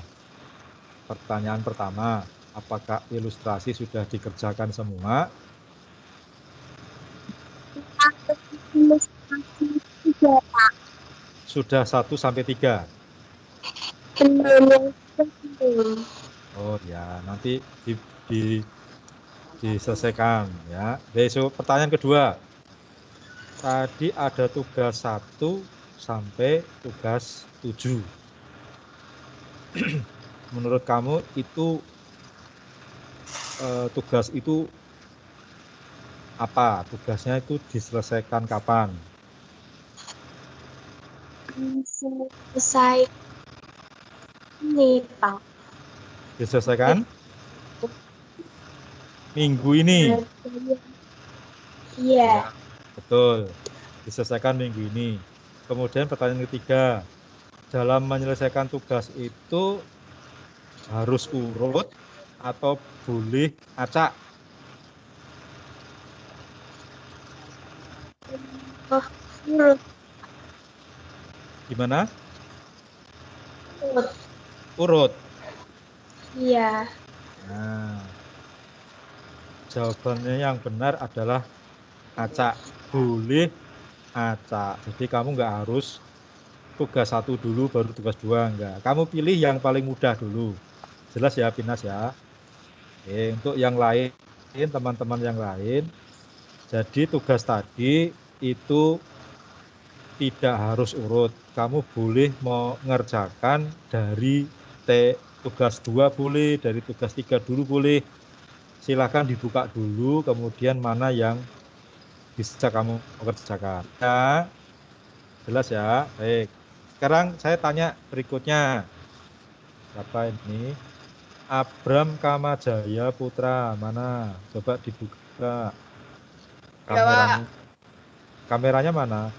Pertanyaan pertama, apakah ilustrasi sudah dikerjakan semua? Sudah 1 sampai 3. Oh ya, nanti diselesaikan ya. Besok pertanyaan kedua. Tadi ada tugas 1 sampai tugas 7. Menurut kamu itu tugas itu apa? Tugasnya itu diselesaikan kapan? Selesai ini, Pak. Diselesaikan minggu ini. Iya. Betul. Diselesaikan minggu ini. Kemudian pertanyaan ketiga. Dalam menyelesaikan tugas itu harus urut atau boleh acak? Urut. Gimana? Urut. Urut. Iya. Nah, jawabannya yang benar adalah acak. Boleh acak. Jadi kamu nggak harus tugas 1 dulu baru tugas 2, enggak. Kamu pilih yang paling mudah dulu. Jelas ya, Pinas ya. Oke, untuk yang lain, teman-teman yang lain, jadi tugas tadi itu tidak harus urut. Kamu boleh mengerjakan dari tugas 2 boleh, dari tugas 3 dulu boleh. Silakan dibuka dulu, kemudian mana yang bisa kamu kerjakan. Ya, jelas ya. Baik. Sekarang saya tanya berikutnya. Siapa ini? Abram Kamajaya Putra. Mana? Coba dibuka. Kameranya. Kameranya mana?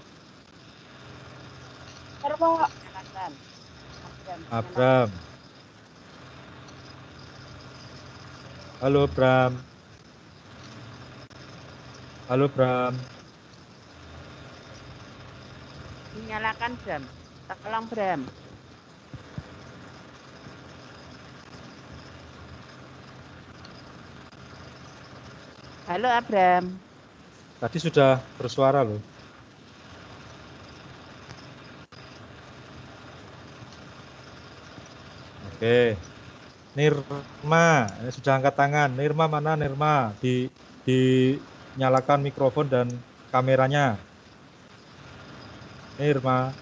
Abram. Halo Bram. Halo Bram. Nyalakan Bram. Tolong Bram. Halo Abram. Tadi sudah bersuara loh. Oke. Nirma, ini sudah angkat tangan. Nirma mana Nirma? Dinyalakan mikrofon dan kameranya. Nirma.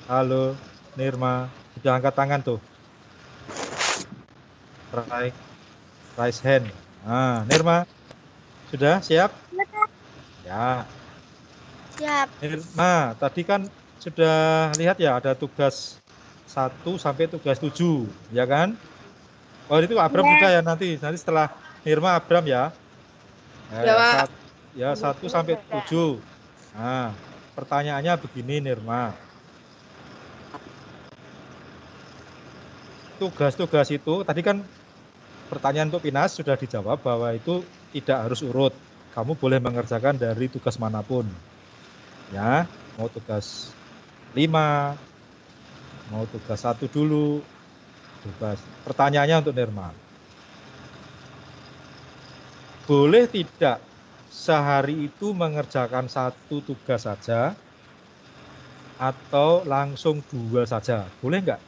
Halo, Nirma. Sudah angkat tangan tuh. Raise hand. Nah, Nirma. Sudah siap? Ya. Siap. Nirma, tadi kan sudah lihat ya ada tugas 1 sampai tugas 7, ya kan? Oh, itu Abram juga ya nanti setelah Nirma Abram ya. Ya, Pak. 1 sampai 7. Nah, pertanyaannya begini Nirma. Tugas-tugas itu tadi kan pertanyaan untuk Pinas sudah dijawab bahwa itu tidak harus urut. Kamu boleh mengerjakan dari tugas manapun. Ya, mau tugas 5, mau tugas 1 dulu. Tugas. Pertanyaannya untuk Nirma. Boleh tidak sehari itu mengerjakan 1 tugas saja atau langsung 2 saja? Boleh enggak?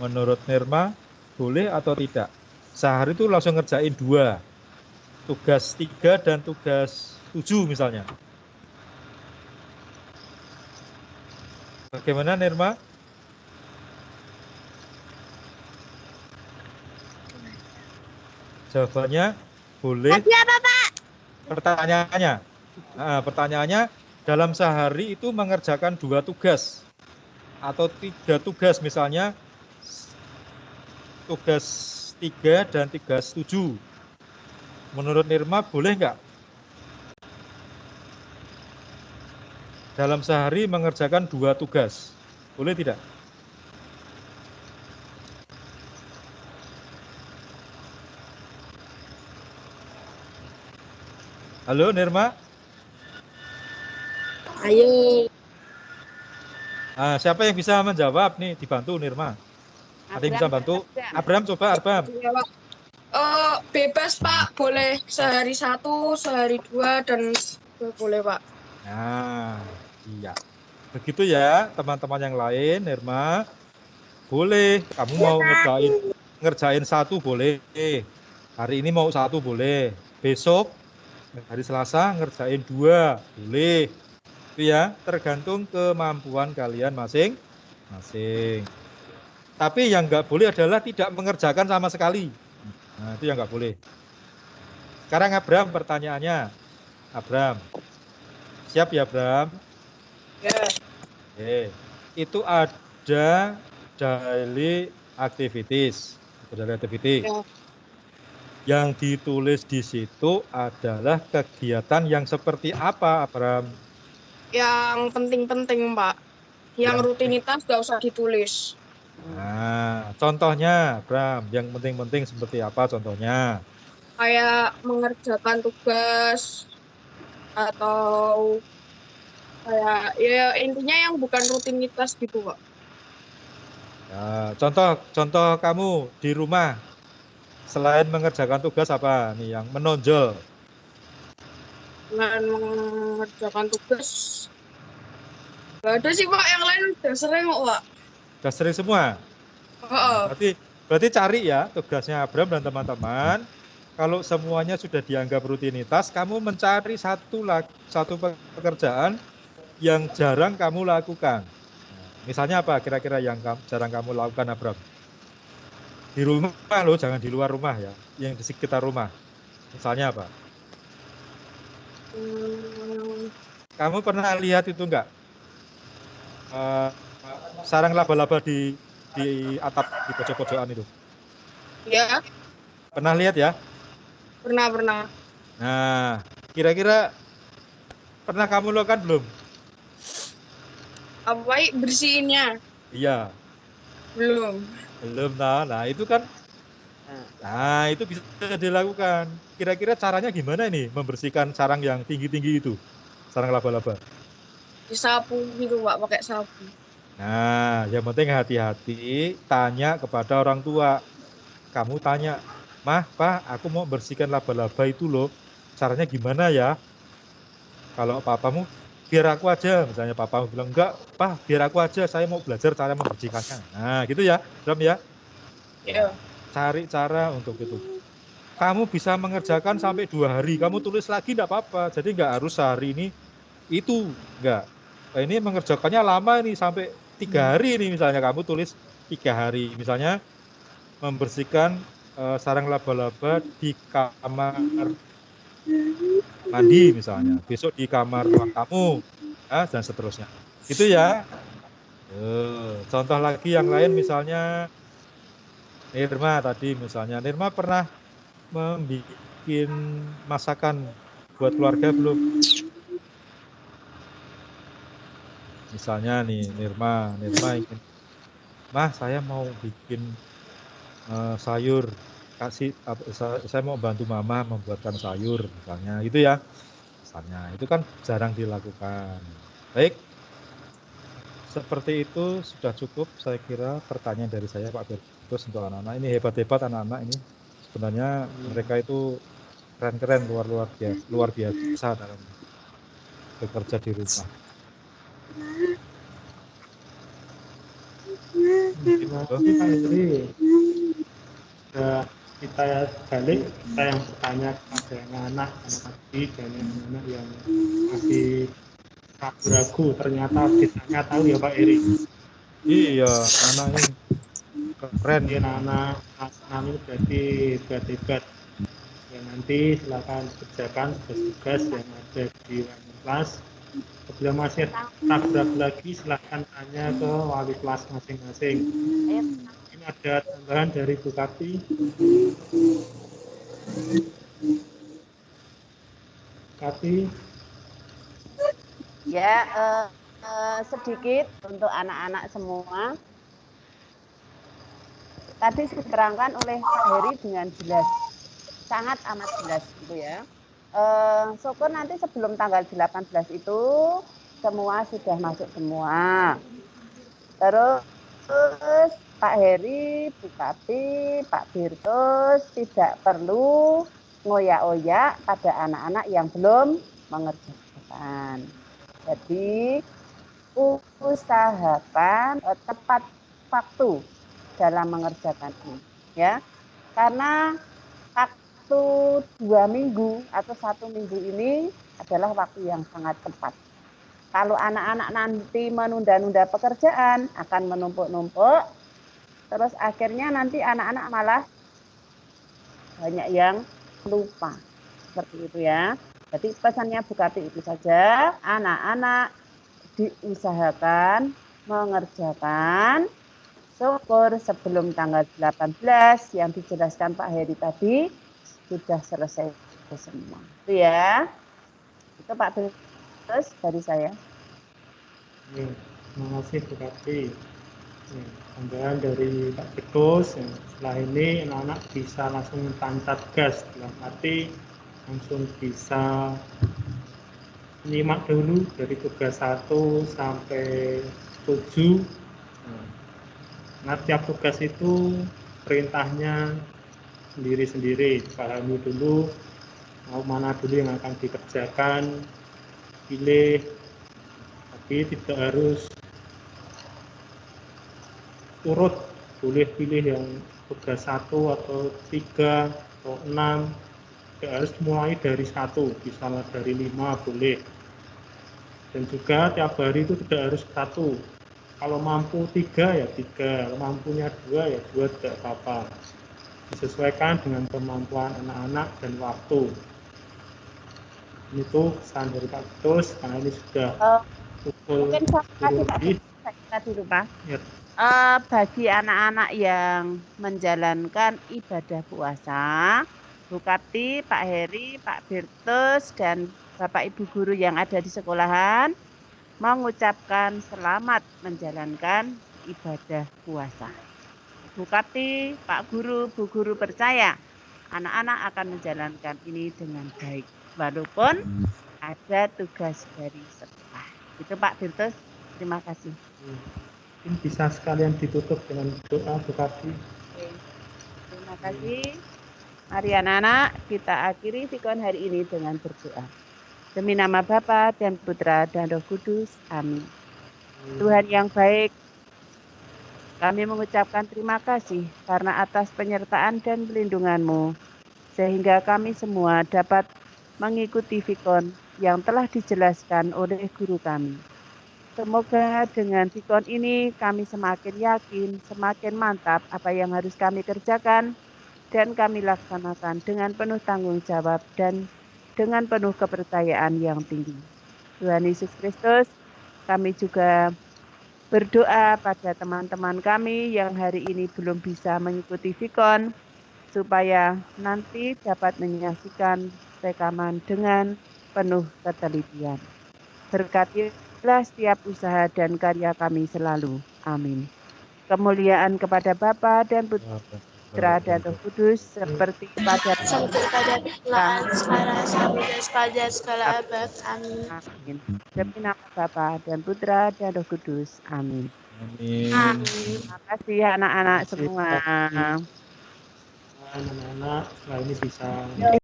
Menurut Nirma, boleh atau tidak? Sehari itu langsung ngerjain 2. Tugas 3 dan tugas 7 misalnya. Bagaimana Nirma? Jawabannya boleh. Tadi apa, Pak? Pertanyaannya dalam sehari itu mengerjakan 2 tugas atau 3 tugas misalnya tugas 3 dan tugas 7. Menurut Nirma boleh nggak? Dalam sehari mengerjakan 2 tugas. Boleh tidak? Halo Nirma? Ayo. Siapa yang bisa menjawab nih? Dibantu Nirma. Ada yang bisa bantu? Abram coba Abram. Bebas Pak, boleh sehari 1, sehari 2, dan boleh Pak. Nah, iya. Begitu ya teman-teman yang lain, Nirma. Boleh, kamu mau ngerjain 1 boleh. Hari ini mau 1 boleh. Besok hari Selasa ngerjain 2 boleh. Itu ya, tergantung kemampuan kalian masing-masing. Tapi yang nggak boleh adalah tidak mengerjakan sama sekali. Nah, itu yang nggak boleh. Sekarang Abram pertanyaannya. Abram. Siap ya, Abram? Ya. Oke. Itu ada daily activities. Daily activity. Ya. Yang ditulis di situ adalah kegiatan yang seperti apa, Abram? Yang penting-penting Pak. Yang rutinitas nggak usah ditulis. Nah, contohnya, Bram, yang penting-penting seperti apa contohnya? Kayak mengerjakan tugas atau kayak ya intinya yang bukan rutinitas gitu Pak. Ya, contoh kamu di rumah selain mengerjakan tugas apa nih yang menonjol? Dengan mengerjakan tugas nggak ada sih Pak, yang lain udah sering kok Pak. Sudah sering semua? Nah, berarti cari ya tugasnya Abram dan teman-teman. Kalau semuanya sudah dianggap rutinitas, kamu mencari satu pekerjaan yang jarang kamu lakukan. Misalnya apa kira-kira yang jarang kamu lakukan, Abram? Di rumah loh, jangan di luar rumah ya, yang di sekitar rumah. Misalnya apa? Kamu pernah lihat itu enggak? Sarang laba-laba di atap di pojok-pojokan itu? Ya. Pernah lihat ya? Pernah. Nah, kira-kira pernah kamu lakukan belum? Apa bersihinnya? Iya. Belum. Nah itu kan Nah, itu bisa dilakukan. Kira-kira caranya gimana ini membersihkan sarang yang tinggi-tinggi itu? Sarang laba-laba. Disapu gitu Pak, pakai sapu. Nah, yang penting hati-hati tanya kepada orang tua. Kamu tanya, "Mah, Pak, aku mau bersihkan laba-laba itu loh. Caranya gimana ya?" Kalau papamu, "Biar aku aja." Misalnya papamu bilang, "Enggak, Pak, biar aku aja. Saya mau belajar cara membersihkannya." Nah, gitu ya, Bram ya. Ya. Ya, cari cara untuk itu. Kamu bisa mengerjakan sampai 2 hari. Kamu tulis lagi enggak apa-apa. Jadi enggak harus sehari ini itu. Enggak. Nah, ini mengerjakannya lama ini sampai 3 hari ini misalnya kamu tulis 3 hari. Misalnya membersihkan sarang laba-laba di kamar mandi misalnya. Besok di kamar ruang tamu. Ya, dan seterusnya. Gitu ya. Contoh lagi yang lain misalnya Nirma tadi misalnya. Nirma pernah membuat masakan buat keluarga belum? Misalnya nih Nirma ingin, "Mah, saya mau bikin sayur, saya mau bantu mama membuatkan sayur," misalnya itu ya. Misalnya, itu kan jarang dilakukan. Baik, seperti itu sudah cukup saya kira pertanyaan dari saya Pak Firdaus untuk anak-anak. Ini hebat-hebat anak-anak ini. Sebenarnya mereka itu keren-keren, luar biasa dalam bekerja di rumah. Terima kasih Pak Heri. Kita balik, kita yang bertanya kepada anak-anak tadi, dan anak-anak yang masih ragu-ragu, ternyata ditanya tahu ya Pak Heri. Iya, anak ini keren. Jadi anak-anak ini berarti hebat-hebat. Ya, nanti silakan kerjakan tugas-tugas yang ada di kelas. Bila masih ragu-ragu lagi, silakan tanya ke wali kelas masing-masing. Ini ada tambahan dari Bu Kati. Kati. Ya, sedikit untuk anak-anak semua. Tadi diterangkan oleh Pak Heri dengan jelas, sangat amat jelas gitu ya. Syukur nanti sebelum tanggal 18 itu semua sudah masuk semua. Terus Pak Heri, Bu Kati, Pak Firdaus tidak perlu ngoyak-oyak pada anak-anak yang belum mengerjakan. Jadi usahakan tepat waktu dalam mengerjakan ini, ya. Karena waktu 2 minggu atau 1 minggu ini adalah waktu yang sangat tepat. Kalau anak-anak nanti menunda-nunda pekerjaan, akan menumpuk-numpuk, terus akhirnya nanti anak-anak malah banyak yang lupa. Seperti itu ya. Jadi pesannya Bu Kati itu saja, anak-anak diusahakan mengerjakan syukur sebelum tanggal 18 yang dijelaskan Pak Heri tadi sudah selesai semua. Itu ya. Itu Pak Firdaus dari saya. Terima kasih Bu Kati. Tambahan dari Pak Firdaus. Setelah ini anak-anak bisa langsung tancap gas, dalam arti langsung bisa menyimak dulu dari tugas 1 sampai 7. Nah, tiap tugas itu perintahnya sendiri-sendiri, pahami dulu mau mana dulu yang akan dikerjakan, pilih, tapi tidak harus urut, boleh pilih yang tugas 1 atau 3 atau 6, tidak harus mulai dari 1, bisa dari 5 boleh. Dan juga tiap hari itu tidak harus 1. Kalau mampu 3 ya 3, kalau mampunya 2 ya 2, tidak apa-apa. Disesuaikan dengan kemampuan anak-anak dan waktu. Ini tuh pesan dari Pak Firdaus, karena ini sudah pukul mungkin saya dulu Pak. Ya. Bagi anak-anak yang menjalankan ibadah puasa, Bu Kati, Pak Heri, Pak Firdaus, dan Bapak Ibu guru yang ada di sekolahan mengucapkan selamat menjalankan ibadah puasa. Bu Kapti, Pak Guru, Bu Guru percaya anak-anak akan menjalankan ini dengan baik. Walaupun ada tugas dari sekolah. Itu Pak Dirtus, terima kasih. Mungkin bisa sekalian ditutup dengan doa Bu Kapti. Oke. Terima kasih. Mari anak-anak kita akhiri sikon hari ini dengan berdoa. Demi nama Bapa dan Putra dan Roh Kudus. Amin. Tuhan yang baik, kami mengucapkan terima kasih karena atas penyertaan dan pelindungan-Mu, sehingga kami semua dapat mengikuti fikon yang telah dijelaskan oleh guru kami. Semoga dengan fikon ini kami semakin yakin, semakin mantap apa yang harus kami kerjakan dan kami laksanakan dengan penuh tanggung jawab dan dengan penuh kepercayaan yang tinggi. Tuhan Yesus Kristus, kami juga berdoa pada teman-teman kami yang hari ini belum bisa mengikuti fikon, supaya nanti dapat menyaksikan rekaman dengan penuh ketelitian. Berkatilah setiap usaha dan karya kami selalu. Amin. Kemuliaan kepada Bapa dan Putra dan Roh Kudus, seperti pada Seperti pada permulaan, sekarang, sampai dan pada segala abad. Amin. Amin. Demi nama Bapa dan Putra dan Roh Kudus. Amin. Amin. Terima kasih anak-anak semua. Anak-anak setelah ini bisa